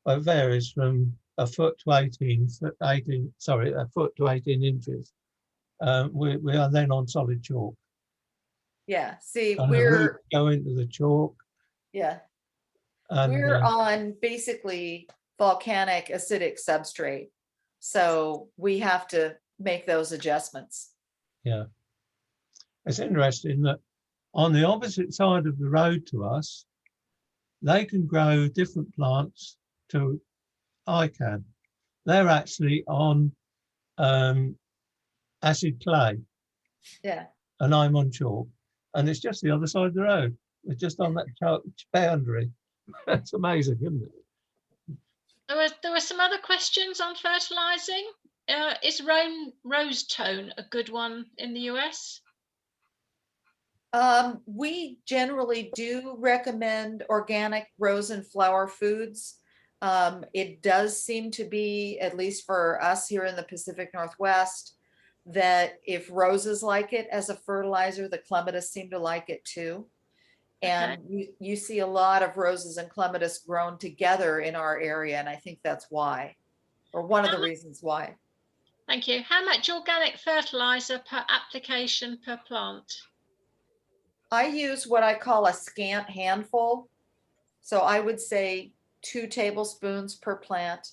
it varies from a foot to 18, a foot to 18 inches, we are then on solid chalk. Yeah, see, And the roots go into the chalk. yeah, And we're on basically volcanic acidic substrate. So we have to make those adjustments. yeah, it's interesting that on the opposite side of the road to us, they can grow different plants to I can. They're actually on acid clay. Yeah. And I'm on chalk. And it's just the other side of the road. We're just on that boundary. That's amazing, isn't it? There were some other questions on fertilizing. Is rose tone a good one in the US? We generally do recommend organic rose and flower foods. It does seem to be, at least for us here in the Pacific Northwest, that if roses like it as a fertilizer, the clematis seem to like it too. And you see a lot of roses and clematis grown together in our area, and I think that's why, or one of the reasons why. Thank you. How much organic fertilizer per application per plant? I use what I call a scant handful. So I would say 2 tablespoons per plant.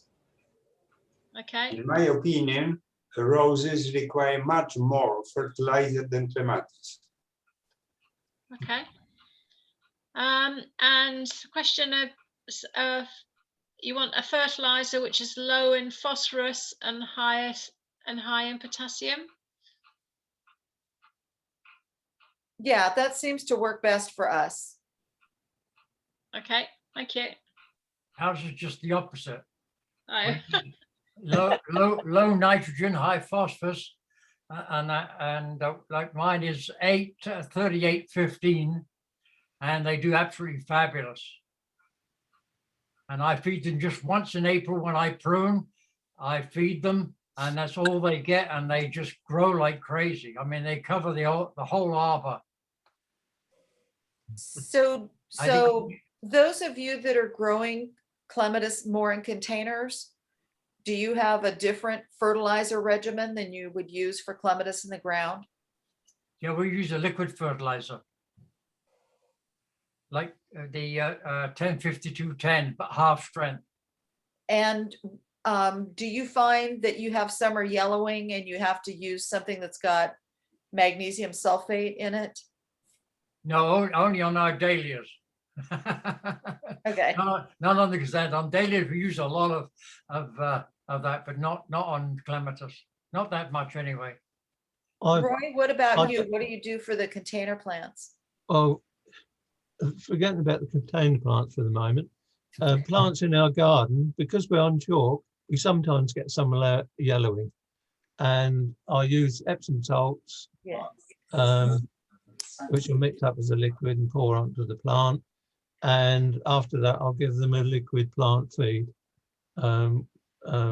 Okay. In my opinion, roses require much more fertilizer than clematis. Okay. And question of you want a fertilizer which is low in phosphorus and high in potassium? Yeah, that seems to work best for us. Okay, thank you. Ours is just the opposite. Oh. Low nitrogen, high phosphorus, and like mine is 3815, and they do absolutely fabulous. And I feed them just once in April when I prune. I feed them, and that's all they get, and they just grow like crazy. I mean, they cover the whole arbor. So those of you that are growing clematis more in containers, do you have a different fertilizer regimen than you would use for clematis in the ground? Yeah, we use a liquid fertilizer, like the 10-52-10, but half strength. And do you find that you have summer yellowing and you have to use something that's got magnesium sulfate in it? No, only on our dahlias. Okay. Not on the gazette. On dahlias, we use a lot of that, but not on clematis. Not that much anyway. Roy, what about you? What do you do for the container plants? Oh, forgetting about the container plants for the moment. Plants in our garden, because we're on chalk, we sometimes get some yellowing. And I use Epsom salts, yes, which are mixed up as a liquid and pour onto the plant. And after that, I'll give them a liquid plant feed,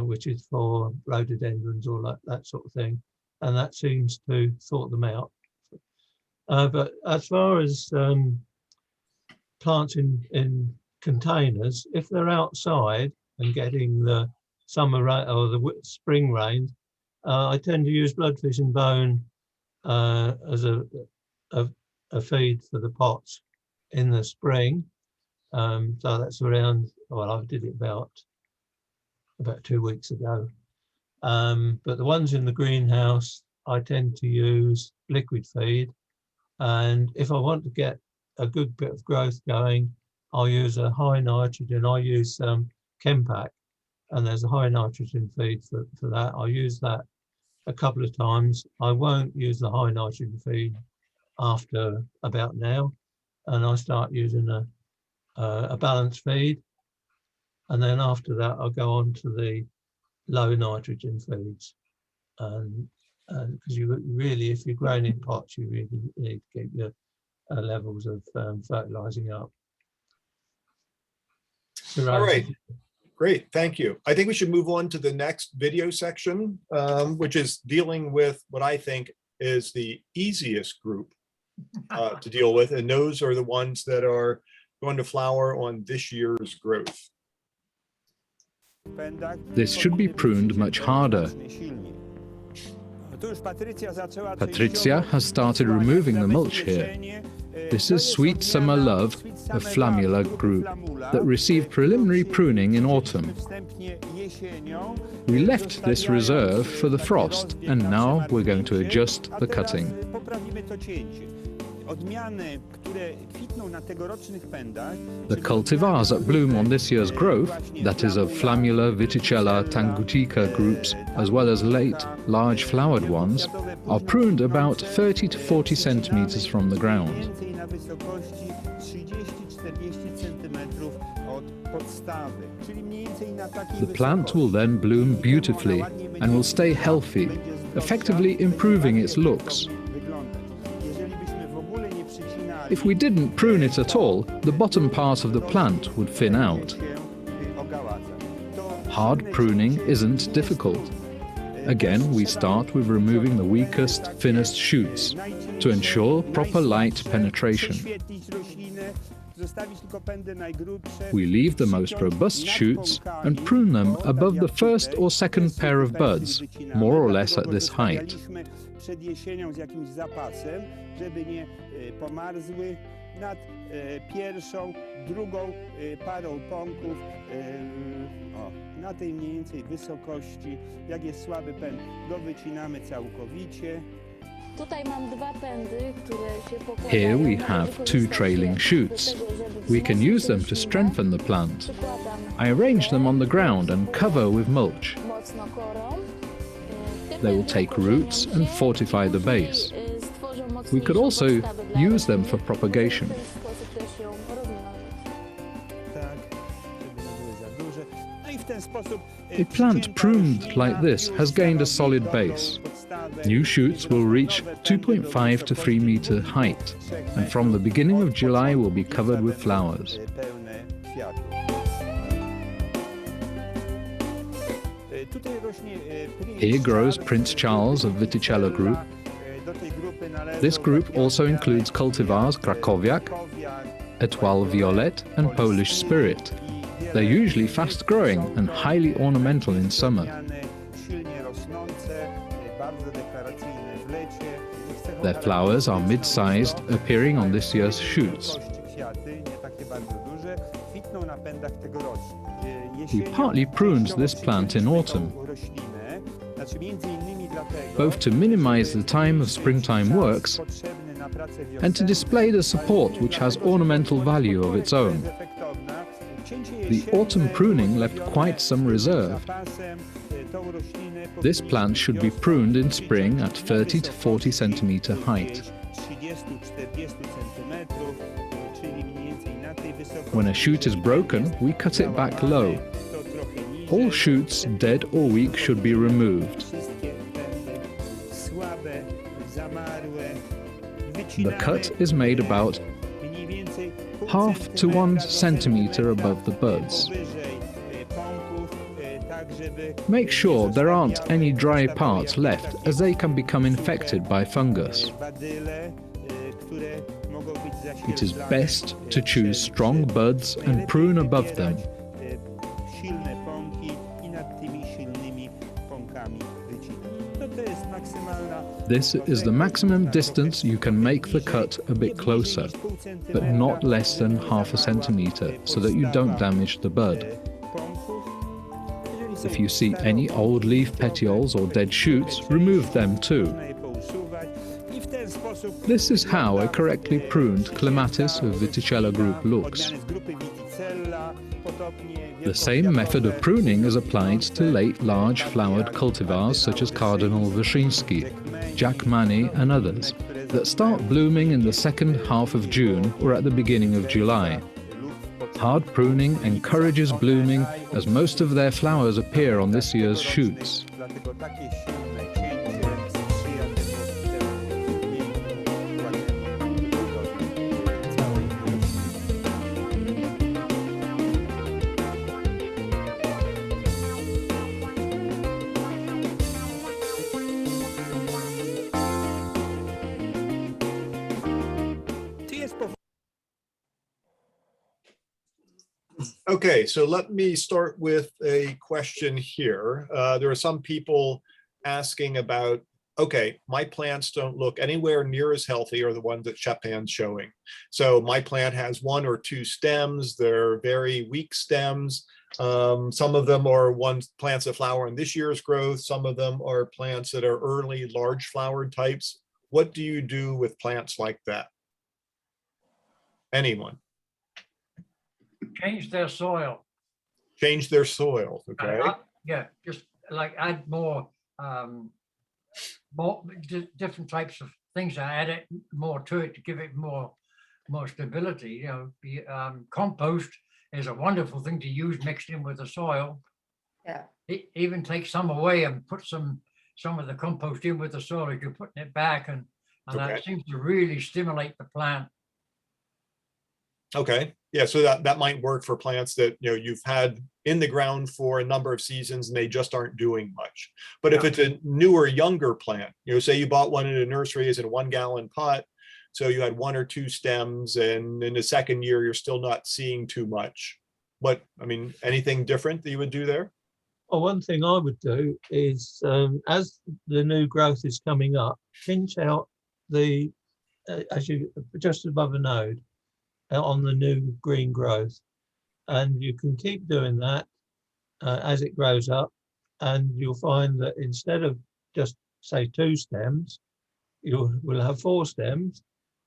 which is for rhododendrons or that sort of thing. And that seems to sort them out. But as far as plants in containers, if they're outside and getting the summer rain or the spring rains, I tend to use bloodfish and bone as a feed for the pots in the spring. So that's around, well, I did it about 2 weeks ago. But the ones in the greenhouse, I tend to use liquid feed. And if I want to get a good bit of growth going, I'll use a high nitrogen. I use Chempac, and there's a high nitrogen feed for that. I'll use that a couple of times. I won't use the high nitrogen feed after about now, and I start using a balanced feed. And then after that, I'll go on to the low nitrogen feeds. Because you really, if you're growing in pots, you really need to keep your levels of fertilizing up. All right, great, thank you. I think we should move on to the next video section, which is dealing with what I think is the easiest group to deal with, and those are the ones that are going to flower on this year's growth. This should be pruned much harder. Patricia has started removing the mulch here. This is Sweet Summer Love, a Flammula group that received preliminary pruning in autumn. We left this reserve for the frost, and now we're going to adjust the cutting. The cultivars that bloom on this year's growth, that is of Flammula, Viticella, Tangutica groups, as well as late, large flowered ones, are pruned about 30 to 40 centimeters from the ground. The plant will then bloom beautifully and will stay healthy, effectively improving its looks. If we didn't prune it at all, the bottom part of the plant would thin out. Hard pruning isn't difficult. Again, we start with removing the weakest, thinnest shoots to ensure proper light penetration. We leave the most robust shoots and prune them above the first or second pair of buds, more or less at this height. Przed jesienią z jakimś zapasem, żeby nie pomarzły nad pierwszą, drugą parą pąków na tej mniej więcej wysokości. Jak jest słaby pęd, go wycinamy całkowicie. Here we have 2 trailing shoots. We can use them to strengthen the plant. I arrange them on the ground and cover with mulch. They will take roots and fortify the base. We could also use them for propagation. A plant pruned like this has gained a solid base. New shoots will reach 2.5 to 3 meter height, and from the beginning of July will be covered with flowers. Here grows Prince Charles of Viticella group. This group also includes cultivars Krakowiak, Etoile Violette and Polish Spirit. They're usually fast-growing and highly ornamental in summer. Their flowers are mid-sized, appearing on this year's shoots. We partly pruned this plant in autumn, both to minimize the time of springtime works and to display the support which has ornamental value of its own. The autumn pruning left quite some reserve. This plant should be pruned in spring at 30 to 40 centimeter height. When a shoot is broken, we cut it back low. All shoots, dead or weak, should be removed. The cut is made about half to 1 centimeter above the buds. Make sure there aren't any dry parts left, as they can become infected by fungus. It is best to choose strong buds and prune above them. This is the maximum distance you can make the cut a bit closer, but not less than half a centimeter, so that you don't damage the bud. If you see any old leaf petioles or dead shoots, remove them too. This is how a correctly pruned Clematis of Viticella group looks. The same method of pruning is applied to late large flowered cultivars such as Cardinal Wyszyński, Jack Manny and others, that start blooming in the second half of June or at the beginning of July. Hard pruning encourages blooming, as most of their flowers appear on this year's shoots. Okay, so let me start with a question here. There are some people asking about, okay, my plants don't look anywhere near as healthy as the ones that Chopin's showing. So my plant has 1 or 2 stems. They're very weak stems. Some of them are plants that flower in this year's growth. Some of them are plants that are early large flowered types. What do you do with plants like that? Anyone? Change their soil. Change their soil, okay? Yeah, just like add more different types of things. I add it more to it to give it more stability. You know, compost is a wonderful thing to use mixed in with the soil. Yeah. Even take some away and put some of the compost in with the soil as you're putting it back, and that seems to really stimulate the plant. Okay, yeah, so that might work for plants that, you know, you've had in the ground for a number of seasons and they just aren't doing much. But if it's a newer, younger plant, you know, say you bought one in a nursery as in a 1-gallon pot, so you had 1 or 2 stems, and in the second year you're still not seeing too much. Anything different that you would do there? Well, one thing I would do is, as the new growth is coming up, pinch out the just above a node on the new green growth, and you can keep doing that as it grows up, and you'll find that instead of just say 2 stems, you will have 4 stems,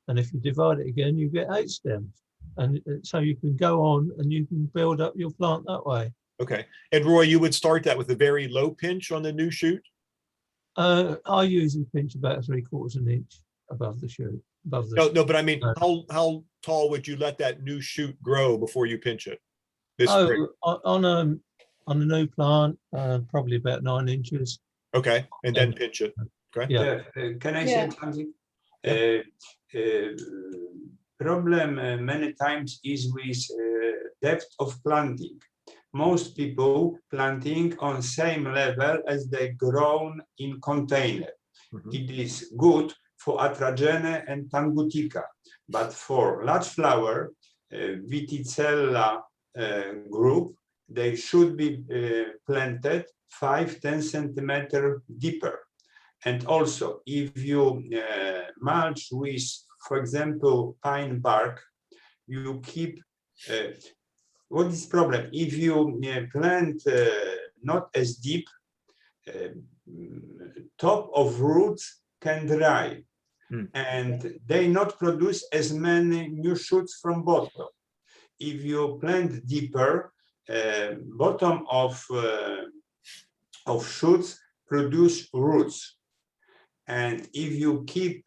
and if you divide it again, you get 8 stems, and so you can go on and you can build up your plant that way. Okay, and Roy, you would start that with a very low pinch on the new shoot? I usually pinch about 3/4 inch above the shoot. No, but I mean, how tall would you let that new shoot grow before you pinch it? This spring? On a new plant, probably about 9 inches. Okay, and then pinch it. Okay. Yeah. Can I say something? Problem many times is with depth of planting. Most people planting on same level as they grown in container. It is good for Atragene and Tangutica, but for large flower, Viticella group, they should be planted 5-10 centimeter deeper. And also, if you mulch with, for example, pine bark, you keep, what is the problem? If you plant not as deep, top of roots can dry, and they not produce as many new shoots from bottom. If you plant deeper, bottom of shoots produce roots. And if you keep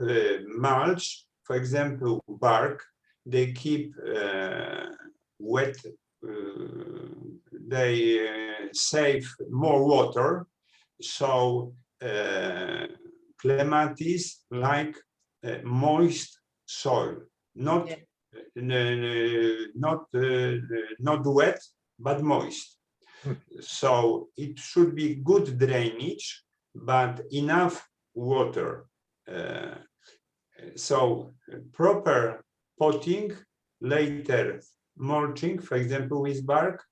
mulch, for example, bark, they keep wet, they save more water. So clematis like moist soil, not wet, but moist. So it should be good drainage, but enough water. So proper potting, later mulching, for example, with bark,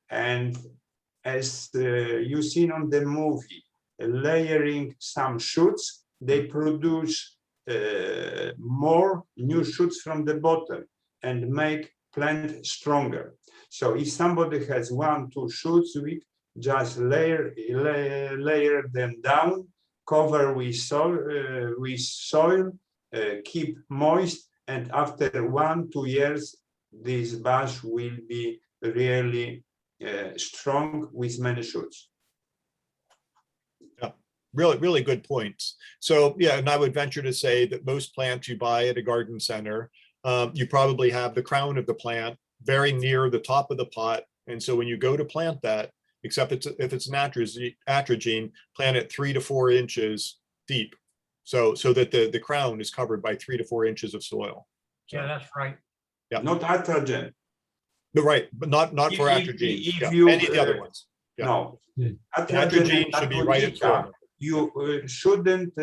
and as you seen on the movie, layering some shoots, they produce more new shoots from the bottom and make plant stronger. So if somebody has 1-2 shoots weak, just layer them down, cover with soil, keep moist, and after 1-2 years, this bush will be really strong with many shoots. Yeah, really good points. So yeah, and I would venture to say that most plants you buy at a garden center, you probably have the crown of the plant very near the top of the pot. And so when you go to plant that, except if it's an atrazine, plant it 3 to 4 inches deep, so that the crown is covered by 3 to 4 inches of soil. So, yeah, that's right. Yeah, not Atragen. No, right, but not for atrazine. If any of the other ones. Yeah. No, Atrazine should be right at soil. You shouldn't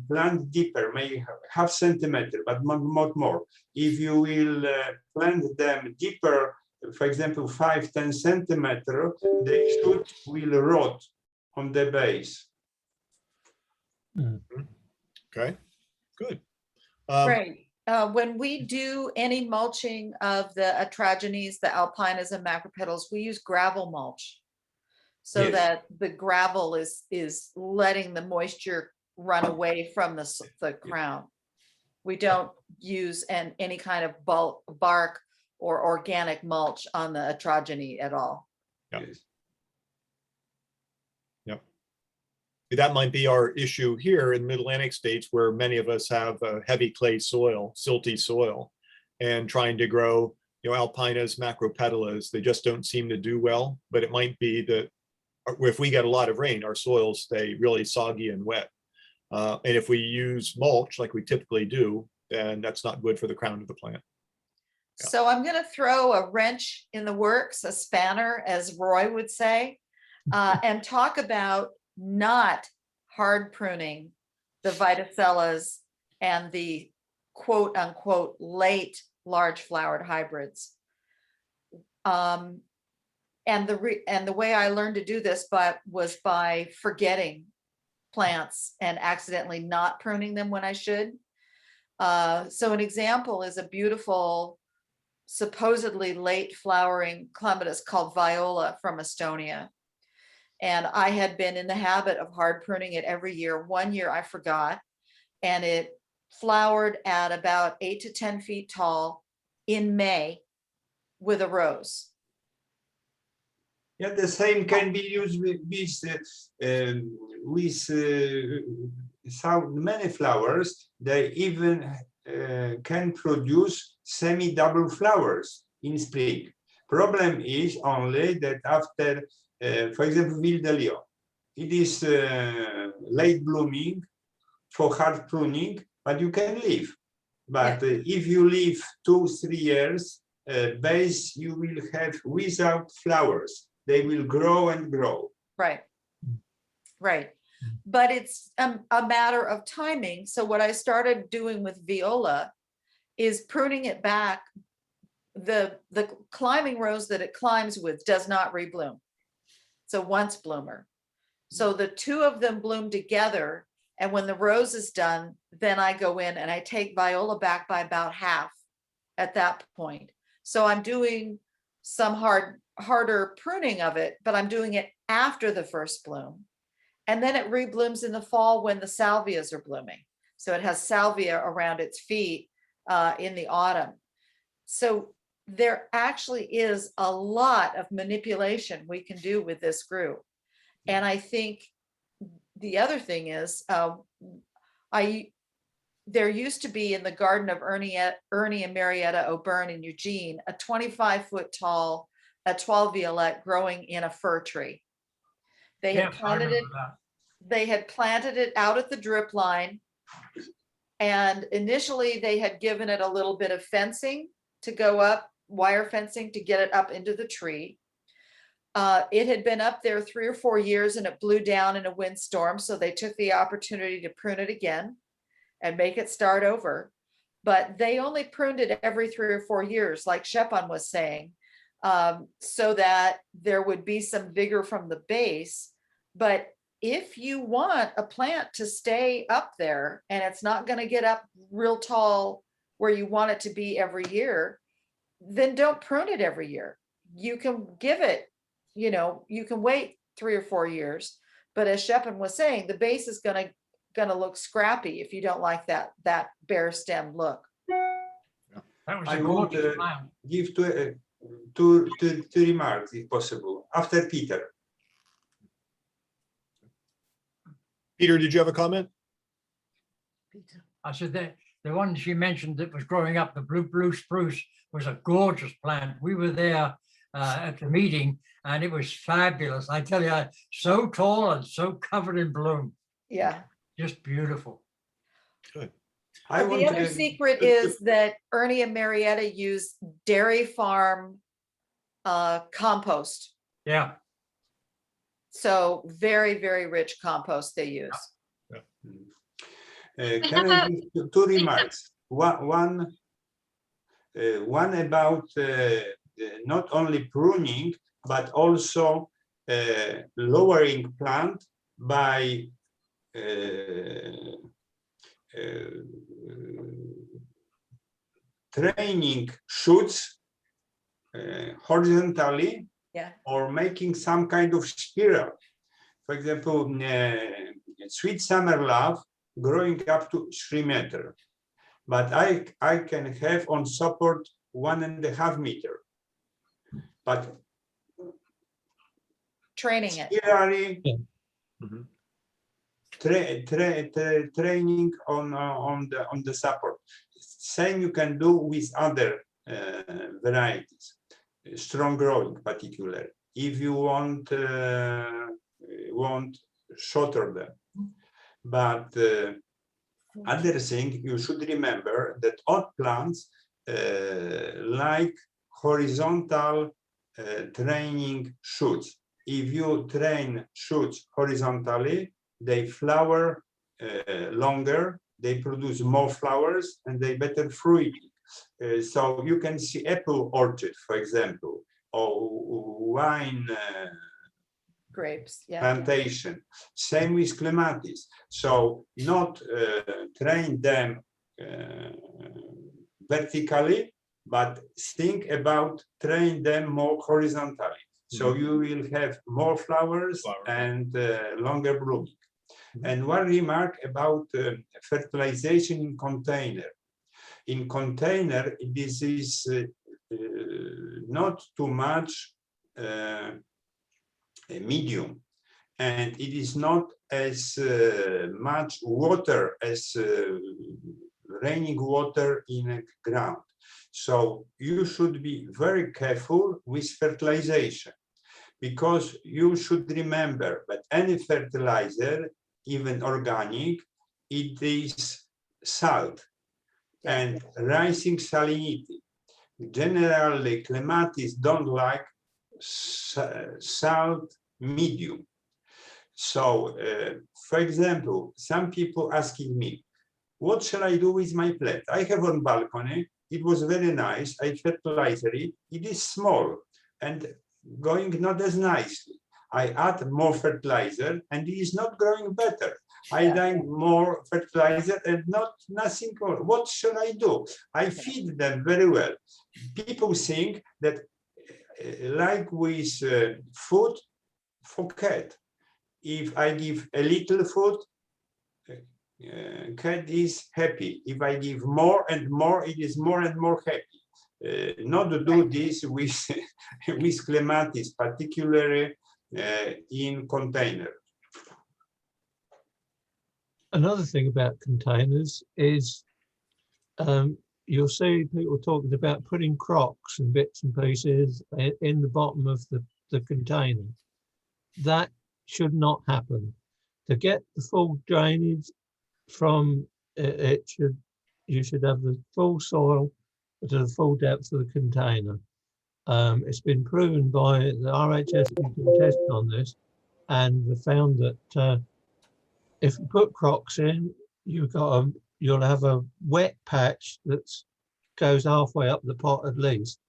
plant deeper, may half centimeter, but not more. If you will plant them deeper, for example, 5-10 centimeters, the shoot will rot on the base. Okay, good. Right. When we do any mulching of the atragines, the alpinas and macropetals, we use gravel mulch. So Yes. that the gravel is letting the moisture run away from the crown. We don't use any kind of bark or organic mulch on the atragene at all. Yeah. Yep. That might be our issue here in Mid-Atlantic states, where many of us have heavy clay soil, silty soil, and trying to grow, alpinas, macropetalas, they just don't seem to do well. But it might be that if we get a lot of rain, our soils stay really soggy and wet. And if we use mulch like we typically do, then that's not good for the crown of the plant. So I'm going to throw a wrench in the works, a spanner, as Roy would say, and talk about not hard pruning the Viticellas and the quote unquote late large flowered hybrids. And the way I learned to do this was by forgetting plants and accidentally not pruning them when I should. So an example is a beautiful, supposedly late flowering clematis called Viola from Estonia. And I had been in the habit of hard pruning it every year. One year I forgot, and it flowered at about 8 to 10 feet tall in May with a rose. Yeah, the same can be used with many flowers. They even can produce semi-double flowers in spring. Problem is only that after, for example, Wildelio, it is late blooming for hard pruning, but you can leave. But if you leave 2-3 years, base you will have without flowers. They will grow and grow. Right. Right. But it's a matter of timing. So what I started doing with Viola is pruning it back. The climbing rose that it climbs with does not rebloom. It's a once bloomer. So the two of them bloom together. And when the rose is done, then I go in and I take Viola back by about half at that point. So I'm doing some harder pruning of it, but I'm doing it after the first bloom. And then it reblooms in the fall when the salvias are blooming. So it has salvia around its feet in the autumn. So there actually is a lot of manipulation we can do with this group. And I think the other thing is, there used to be in the garden of Ernie and Marietta O'Byrne in Eugene, a 25-foot tall étoile violette growing in a fir tree. They had planted it. They had planted it out at the drip line. And initially they had given it a little bit of fencing to go up, wire fencing to get it up into the tree. It had been up there 3 or 4 years and it blew down in a windstorm. So they took the opportunity to prune it again and make it start over. But they only pruned it every 3 or 4 years, like Shepan was saying, so that there would be some vigor from the base. But if you want a plant to stay up there and it's not going to get up real tall where you want it to be every year, then don't prune it every year. You can give it, you can wait 3 or 4 years. But as Shepan was saying, the base is going to look scrappy if you don't like that bare stem look. I would give two remarks if possible after Peter. Peter, did you have a comment? I said that the one she mentioned that was growing up, the blue spruce, was a gorgeous plant. We were there at the meeting and it was fabulous. I tell you, so tall and so covered in bloom. Yeah. Just beautiful. Good. The other secret is that Ernie and Marietta use dairy farm compost. Yeah. So very, very rich compost they use. Can I give 2 remarks? One about not only pruning, but also lowering plant by training shoots horizontally, or making some kind of spiral. For example, sweet summer love growing up to 3 meters, but I can have on support 1.5 meters. But training it. Spirally, training on the support. Same you can do with other varieties, strong growing particularly. If you want shorter them, but other thing you should remember that odd plants like horizontal training shoots. If you train shoots horizontally, they flower longer, they produce more flowers, and they better fruiting. So you can see apple orchard, for example, or wine grapes plantation. Same with clematis. So not train them vertically, but think about train them more horizontally. So you will have more flowers and longer blooming. And one remark about fertilization in container. In container, this is not too much medium, and it is not as much water as raining water in a ground. So you should be very careful with fertilization, because you should remember that any fertilizer, even organic, it is salt and rising salinity. Generally, clematis don't like salt medium. So, for example, some people asking me, what shall I do with my plant? I have one balcony. It was very nice. I fertilize it. It is small and going not as nicely. I add more fertilizer and it is not growing better. I add more fertilizer and nothing more. What should I do? I feed them very well. People think that like with food for cat, if I give a little food, cat is happy. If I give more and more, it is more and more happy. Not to do this with, with clematis, particularly in container. Another thing about containers is you'll see people talking about putting crocks and bits and pieces in the bottom of the container. That should not happen. To get the full drainage from it, you should have the full soil to the full depth of the container. It's been proven by the RHS test on this, and they found that if you put crocks in, you'll have a wet patch that goes halfway up the pot at least.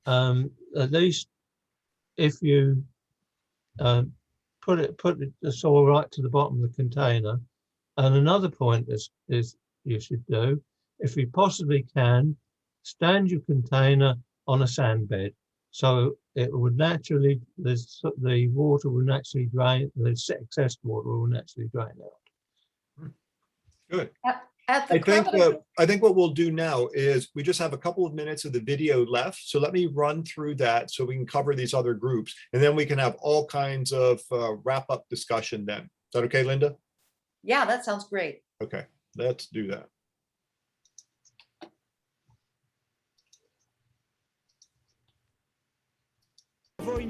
At least if you put the soil right to the bottom of the container. And another point is you should do, if you possibly can, stand your container on a sand bed. So it would naturally, the water will naturally drain, the excess water will naturally drain out. Good. At the I think what we'll do now is we just have a couple of minutes of the video left. So let me run through that so we can cover these other groups, and then we can have all kinds of wrap up discussion then. Is that okay, Linda? Yeah, that sounds great. Okay, let's do that.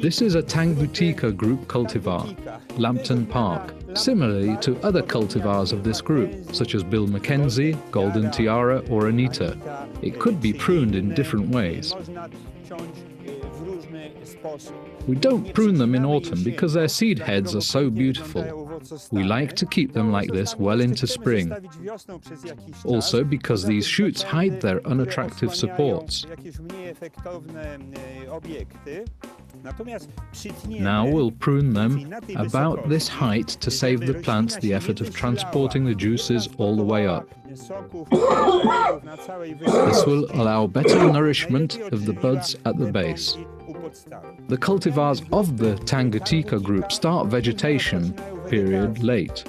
This is a Tangbutika group cultivar, Lambton Park, similarly to other cultivars of this group, such as Bill Mackenzie, Golden Tiara, or Anita. It could be pruned in different ways. We don't prune them in autumn because their seed heads are so beautiful. We like to keep them like this well into spring. Also because these shoots hide their unattractive supports. Now we'll prune them about this height to save the plants the effort of transporting the juices all the way up. This will allow better nourishment of the buds at the base. The cultivars of the Tangatica group start vegetation period late.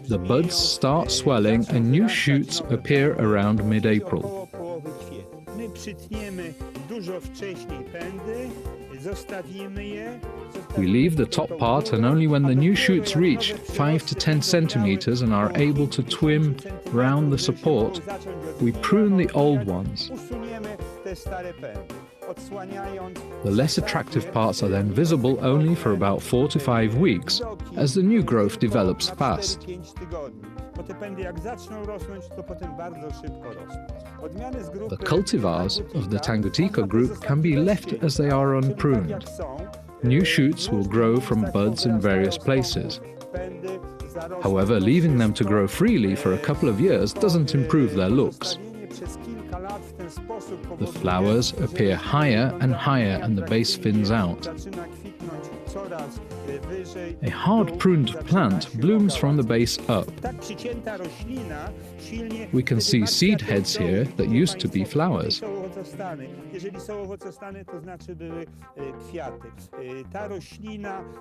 The buds start swelling and new shoots appear around mid-April. We leave the top part, and only when the new shoots reach 5 to 10 centimeters and are able to twin round the support, we prune the old ones. The less attractive parts are then visible only for about 4 to 5 weeks, as the new growth develops fast. The cultivars of the Tangatica group can be left as they are unpruned. New shoots will grow from buds in various places. However, leaving them to grow freely for a couple of years doesn't improve their looks. The flowers appear higher and higher and the base thins out. A hard-pruned plant blooms from the base up. We can see seed heads here that used to be flowers.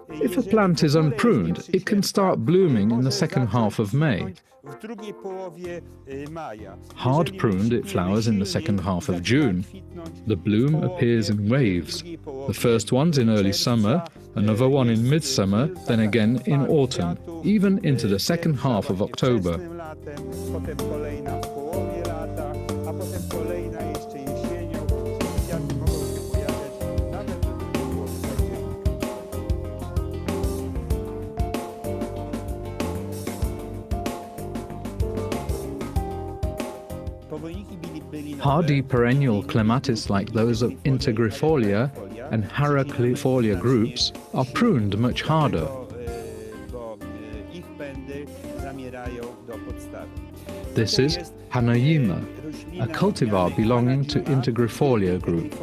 If a plant is unpruned, it can start blooming in the second half of May. Hard pruned, it flowers in the second half of June. The bloom appears in waves. The first one's in early summer, another one in midsummer, then again in autumn, even into the second half of October. Hardy perennial clematis like those of Integrifolia and Heraclifolia groups are pruned much harder. This is Hanayima, a cultivar belonging to Integrifolia group.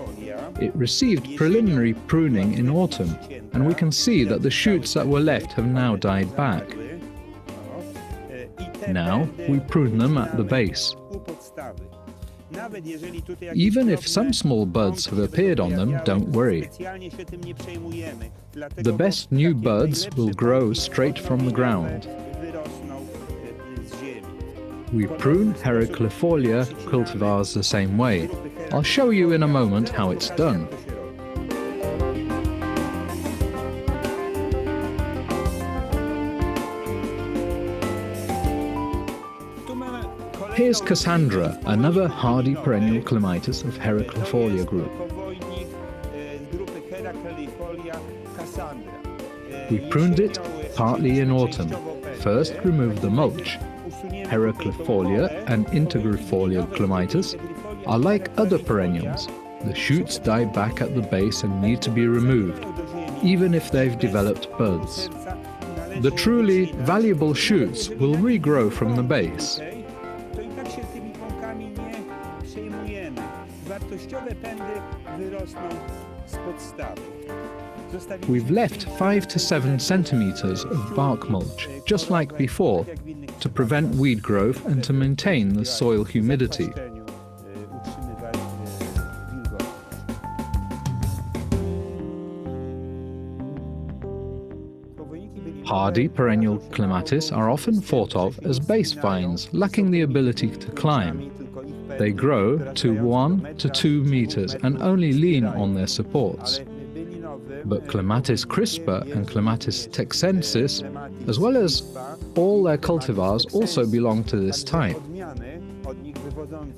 It received preliminary pruning in autumn, and we can see that the shoots that were left have now died back. Now we prune them at the base. Even if some small buds have appeared on them, don't worry. The best new buds will grow straight from the ground. We prune Heraclifolia cultivars the same way. I'll show you in a moment how it's done. Here's Cassandra, another hardy perennial clematis of Heraclifolia group. We pruned it partly in autumn. First removed the mulch. Heraclifolia and Integrifolia clematis are like other perennials. The shoots die back at the base and need to be removed, even if they've developed buds. The truly valuable shoots will regrow from the base. We've left 5 to 7 centimeters of bark mulch, just like before, to prevent weed growth and to maintain the soil humidity. Hardy perennial clematis are often thought of as base vines lacking the ability to climb. They grow to 1 to 2 meters and only lean on their supports. But Clematis crispa and Clematis texensis, as well as all their cultivars, also belong to this type.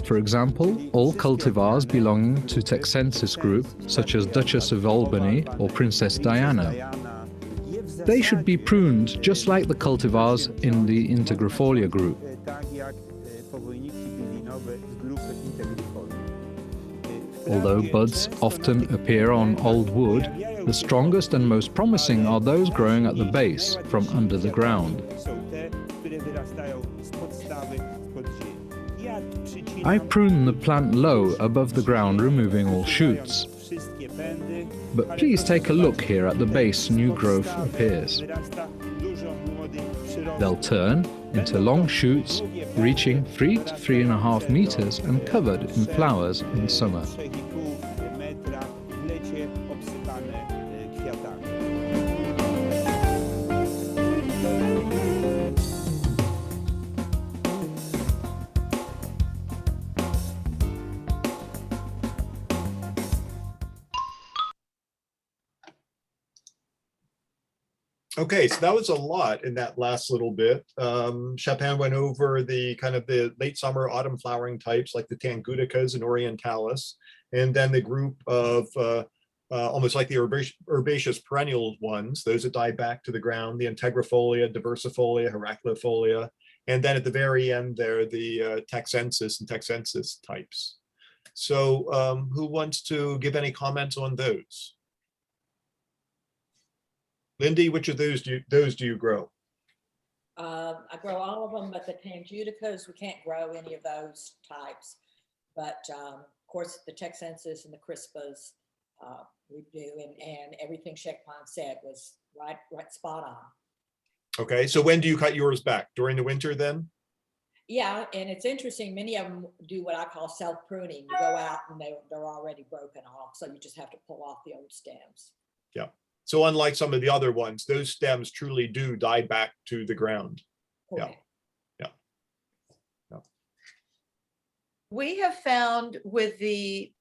For example, all cultivars belonging to Texensis group, such as Duchess of Albany or Princess Diana. They should be pruned just like the cultivars in the Integrifolia group. Although buds often appear on old wood, the strongest and most promising are those growing at the base from under the ground. I prune the plant low above the ground, removing all shoots. But please take a look here at the base new growth appears. They'll turn into long shoots reaching 3 to 3.5 meters and covered in flowers in summer. Okay, so that was a lot in that last little bit. Chopin went over the kind of the late summer, autumn flowering types like the Tanguticas and Orientalis, and then the group of almost like the herbaceous perennial ones, those that die back to the ground, the Integrifolia, Diversifolia, Heraclifolia, and then at the very end there, the Texensis and Texensis types. So who wants to give any comments on those? Lindy, which of those do you grow? I grow all of them, but the Tanguticas, we can't grow any of those types. But of course, the Texensis and the Crispas, we do, and everything Chopin said was right spot on. Okay, so when do you cut yours back? During the winter then? Yeah, and it's interesting, many of them do what I call self-pruning. You go out and they're already broken off, so you just have to pull off the old stems. Yeah. So unlike some of the other ones, those stems truly do die back to the ground. Yeah. Yeah. Yeah. We have found with the,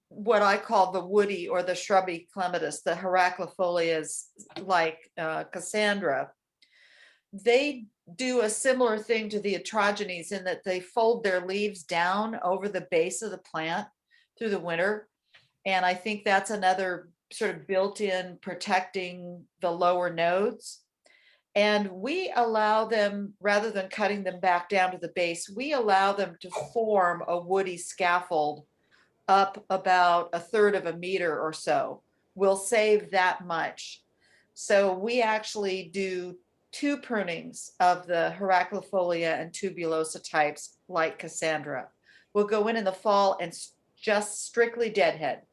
what I call the woody or the shrubby clematis, the Heraclifolias like Cassandra, they do a similar thing to the Atrogenes in that they fold their leaves down over the base of the plant through the winter. And I think that's another sort of built-in protecting the lower nodes. And we allow them, rather than cutting them back down to the base, we allow them to form a woody scaffold up about 1/3 of a meter or so. We'll save that much. So we actually do 2 prunings of the Heraclifolia and tubulosa types like Cassandra. We'll go in the fall and just strictly deadhead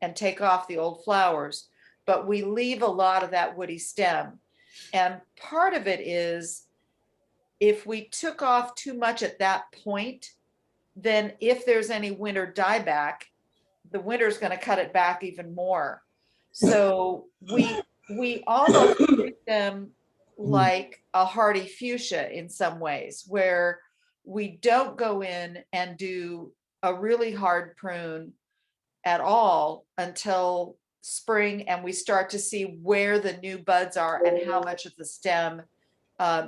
and take off the old flowers, but we leave a lot of that woody stem. And part of it is if we took off too much at that point, then if there's any winter dieback, the winter's going to cut it back even more. So we almost treat them like a hardy fuchsia in some ways, where we don't go in and do a really hard prune at all until spring, and we start to see where the new buds are and how much of the stem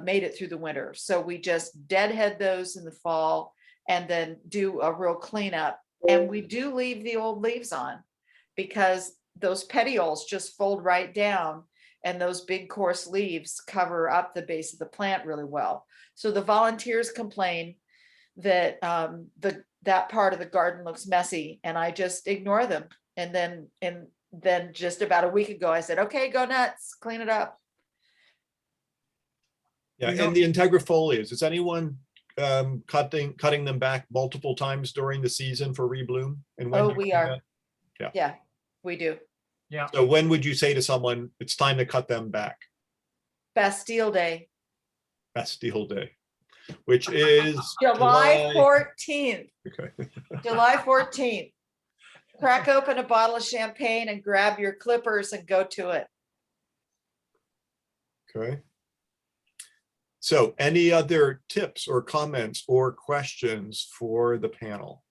made it through the winter. So we just deadhead those in the fall and then do a real cleanup. And we do leave the old leaves on because those petioles just fold right down and those big coarse leaves cover up the base of the plant really well. So the volunteers complain that that part of the garden looks messy, and I just ignore them. And then just about a week ago, I said, okay, go nuts, clean it up. Yeah, and the Integrifolias, is anyone cutting them back multiple times during the season for rebloom? And when Oh, do you we do are. that? Yeah. Yeah, we do. Yeah. So when would you say to someone, it's time to cut them back? Bastille Day, Bastille Day, which is July 14th. Okay. July 14th. Crack open a bottle of champagne and grab your clippers and go to it. Okay. So any other tips or comments or questions for the panel?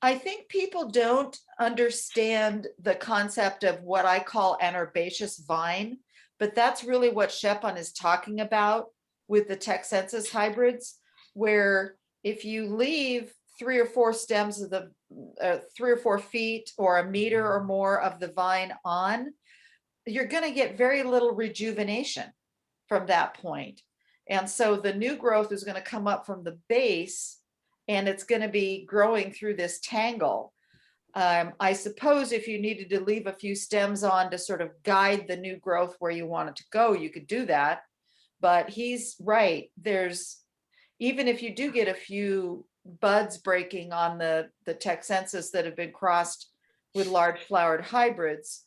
I think people don't understand the concept of what I call an herbaceous vine, but that's really what Chopin is talking about with the Texensis hybrids, where if you leave 3 or 4 stems of the 3 or 4 feet or a meter or more of the vine on, you're going to get very little rejuvenation from that point. And so the new growth is going to come up from the base and it's going to be growing through this tangle. I suppose if you needed to leave a few stems on to sort of guide the new growth where you want it to go, you could do that. But he's right. Even if you do get a few buds breaking on the Texensis that have been crossed with large flowered hybrids,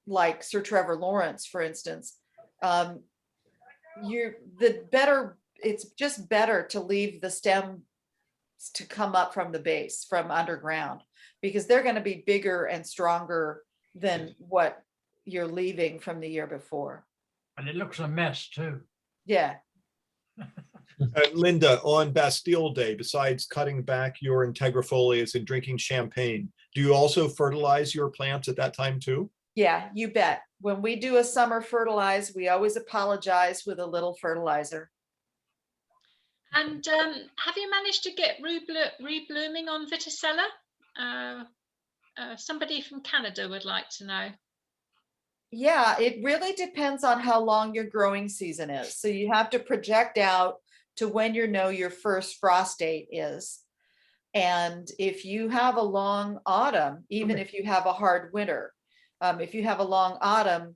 like Sir Trevor Lawrence, for instance, it's just better to leave the stem to come up from the base, from underground, because they're going to be bigger and stronger than what you're leaving from the year before. And it looks a mess too. Yeah. Linda, on Bastille Day, besides cutting back your integrifolias and drinking champagne, do you also fertilize your plants at that time too? Yeah, you bet. When we do a summer fertilize, we always apologize with a little fertilizer. And have you managed to get reblooming on Viticella? Somebody from Canada would like to know. Yeah, it really depends on how long your growing season is. So you have to project out to when you know your first frost date is. And if you have a long autumn, even if you have a hard winter, if you have a long autumn,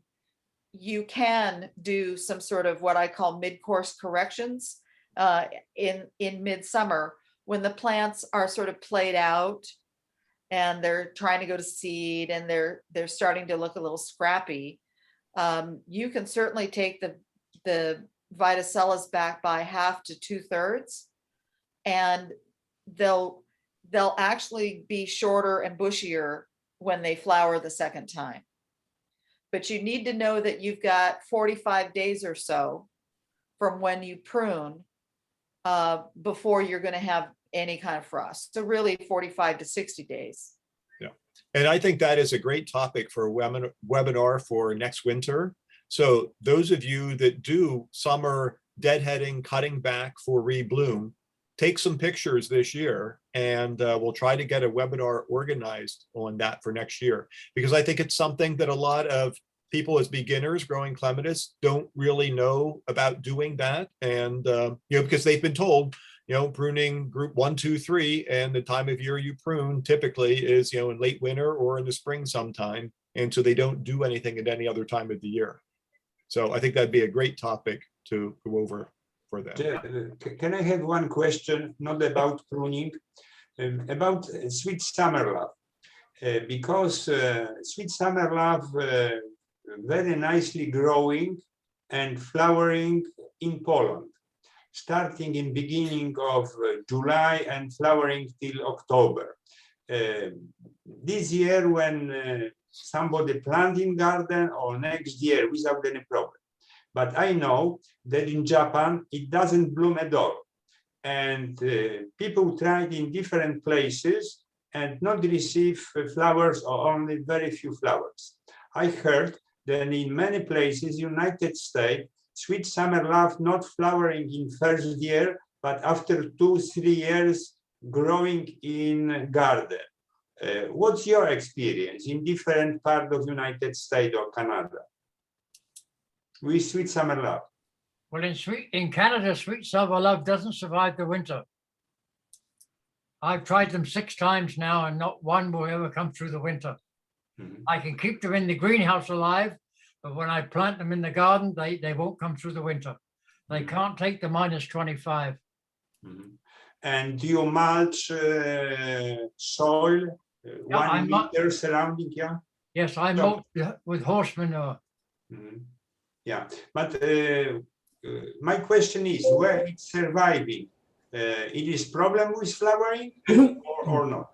you can do some sort of what I call mid-course corrections in midsummer, when the plants are sort of played out and they're trying to go to seed and they're starting to look a little scrappy. You can certainly take the Viticellas back by 1/2 to 2/3, and they'll actually be shorter and bushier when they flower the second time. But you need to know that you've got 45 days or so from when you prune before you're going to have any kind of frost. So really 45 to 60 days. Yeah. And I think that is a great topic for a webinar for next winter. So those of you that do summer deadheading, cutting back for rebloom, take some pictures this year, and we'll try to get a webinar organized on that for next year, because I think it's something that a lot of people as beginners growing clematis don't really know about doing that. And, because they've been told, pruning group 1, 2, 3, and the time of year you prune typically is, in late winter or in the spring sometime. And so they don't do anything at any other time of the year. So I think that'd be a great topic to go over for them. Can I have one question, not about pruning, about sweet summer love? Because sweet summer love very nicely growing and flowering in Poland, starting in beginning of July and flowering till October. This year, when somebody planting garden, or next year without any problem. But I know that in Japan, it doesn't bloom at all. And people tried in different places and not receive flowers, or only very few flowers. I heard that in many places, United States, sweet summer love not flowering in first year, but after 2-3 years growing in garden. What's your experience in different parts of United States or Canada with sweet summer love? Well, in Canada, sweet summer love doesn't survive the winter. I've tried them 6 times now, and not one will ever come through the winter. Mm-hmm. I can keep them in the greenhouse alive, but when I plant them in the garden, they won't come through the winter. They can't take the -25. Mm-hmm. And do you mulch soil? Yeah, 1 meter surrounding, yeah? Yes, I mulch with horse manure. Mm-hmm. Yeah, but my question is, where it's surviving, it is problem with flowering or not?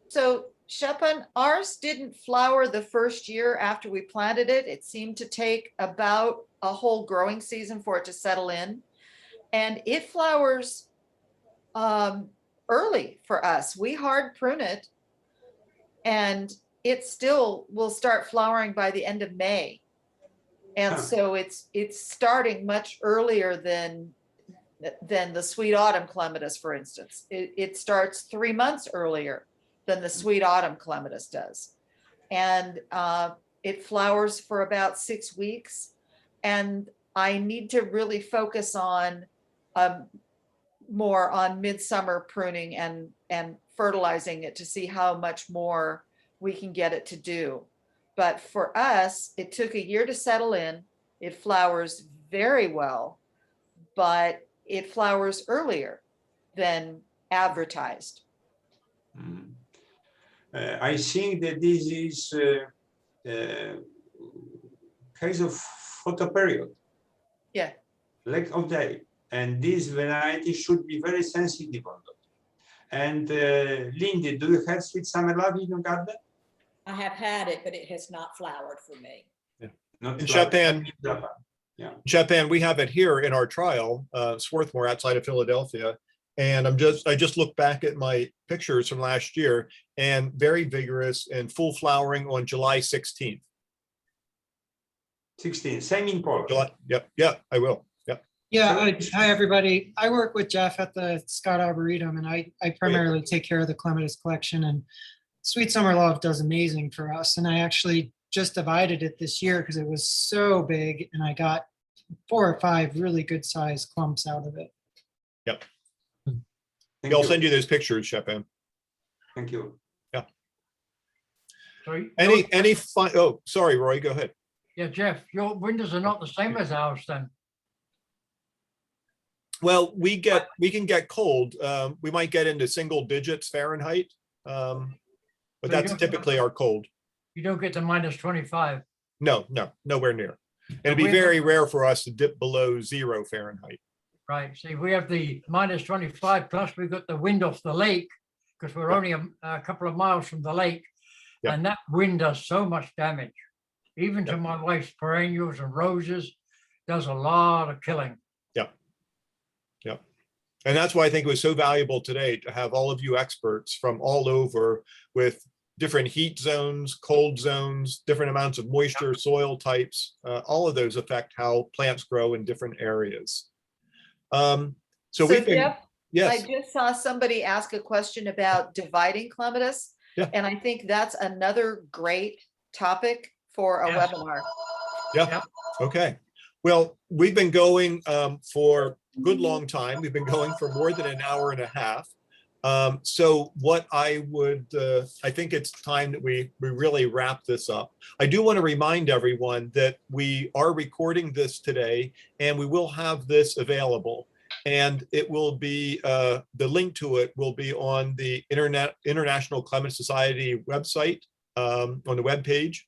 So Shepan, ours didn't flower the first year after we planted it. It seemed to take about a whole growing season for it to settle in. And it flowers early for us. We hard prune it, and it still will start flowering by the end of May. And so it's starting much earlier than the sweet autumn clematis, for instance. It starts 3 months earlier than the sweet autumn clematis does. And it flowers for about 6 weeks. And I need to really focus on more on midsummer pruning and fertilizing it to see how much more we can get it to do. But for us, it took a year to settle in. It flowers very well, but it flowers earlier than advertised. I think that this is case of photoperiod. Yeah. Lack of day. And this variety should be very sensitive on that. And Lindy, do you have sweet summer love in your garden? I have had it, but it has not flowered for me. Not In flower- Japan, Yeah. Japan, we have it here in our trial, Swarthmore outside of Philadelphia. And I just looked back at my pictures from last year and very vigorous and full flowering on July 16th. 16, same in Poland. Yep, yeah, I will. Yep. Yeah, hi, everybody. I work with Jeff at the Scott Arboretum, and I primarily take care of the clematis collection, and Sweet Summer Love does amazing for us. And I actually just divided it this year because it was so big, and I got 4 or 5 really good sized clumps out of it. Yep. Thank I'll you. send you those pictures, Shepin. Thank you. Yeah. Sorry, Any fun? Oh, sorry, Roy, go ahead. yeah, Jeff, your windows are not the same as ours then. Well, we can get cold. We might get into single digits Fahrenheit. But So you that's don't- typically our cold. You don't get to -25. No, nowhere near. It'd be we- very rare for us to dip below 0 Fahrenheit. Right, see, we have the -25 plus we got the wind off the lake because we're only a couple of miles from the lake. Yep. And that wind does so much damage, even to my wife's perennials and roses, does a lot of killing. Yep. Yep. And that's why I think it was so valuable today to have all of you experts from all over with different heat zones, cold zones, different amounts of moisture, soil types. All of those affect how plants grow in different areas. So we've been, Jeff, yes, I just saw somebody ask a question about dividing clematis. Yeah. And I think that's another great topic for a Yes. webinar. yeah, okay. Well, we've been going for a good long time. We've been going for more than an hour and a half. So what I think it's time that we really wrap this up. I do want to remind everyone that we are recording this today and we will have this available. And it will be, the link to it will be on the International Clematis Society website, on the webpage.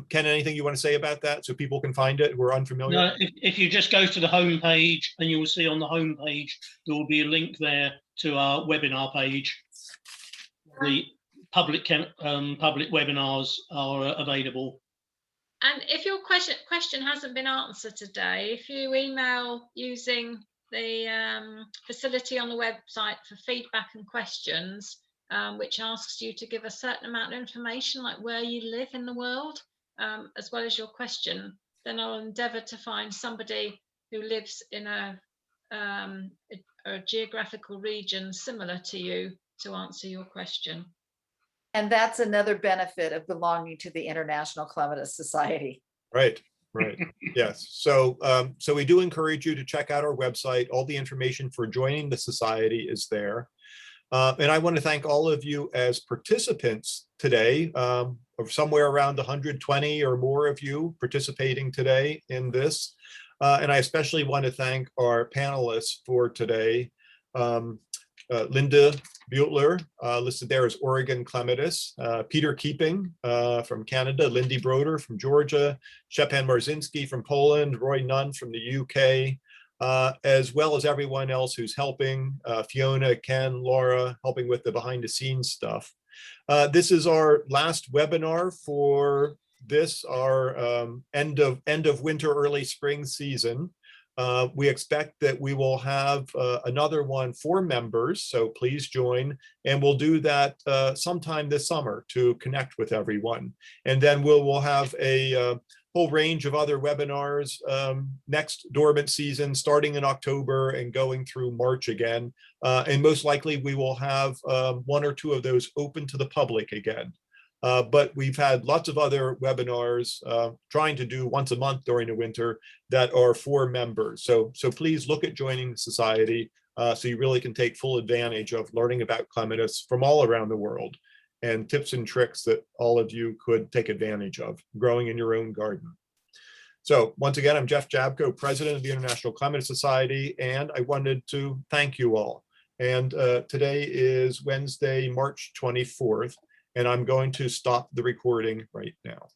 Ken, anything you want to say about that so people can find it who are unfamiliar? No, if you just go to the home page, and you will see on the home page there will be a link there to our webinar page. The public webinars are available. And if your question hasn't been answered today, if you email using the facility on the website for feedback and questions, which asks you to give a certain amount of information, like where you live in the world, as well as your question, then I'll endeavour to find somebody who lives in a geographical region similar to you to answer your question. And that's another benefit of belonging to the International Clematis Society. Right, right. Yes. So, so we do encourage you to check out our website. All the information for joining the society is there. And I want to thank all of you as participants today, of somewhere around 120 or more of you participating today in this. And I especially want to thank our panelists for today. Linda Butler, listed there as Oregon Clematis, Peter Keeping from Canada, Lindy Broder from Georgia, Szczepan Marzinski from Poland, Roy Nunn from the UK, as well as everyone else who's helping, Fiona, Ken, Laura, helping with the behind the scenes stuff. This is our last webinar for this, our end of winter, early spring season. We expect that we will have another one for members, so please join, and we'll do that sometime this summer to connect with everyone. And then we'll have a whole range of other webinars next dormant season, starting in October and going through March again. And most likely we will have 1 or 2 of those open to the public again. But we've had lots of other webinars trying to do once a month during the winter that are for members. So please look at joining the society. So you really can take full advantage of learning about clematis from all around the world, and tips and tricks that all of you could take advantage of growing in your own garden. So once again, I'm Jeff Jabko, President of the International Clematis Society, and I wanted to thank you all. And today is Wednesday, March 24th, and I'm going to stop the recording right now.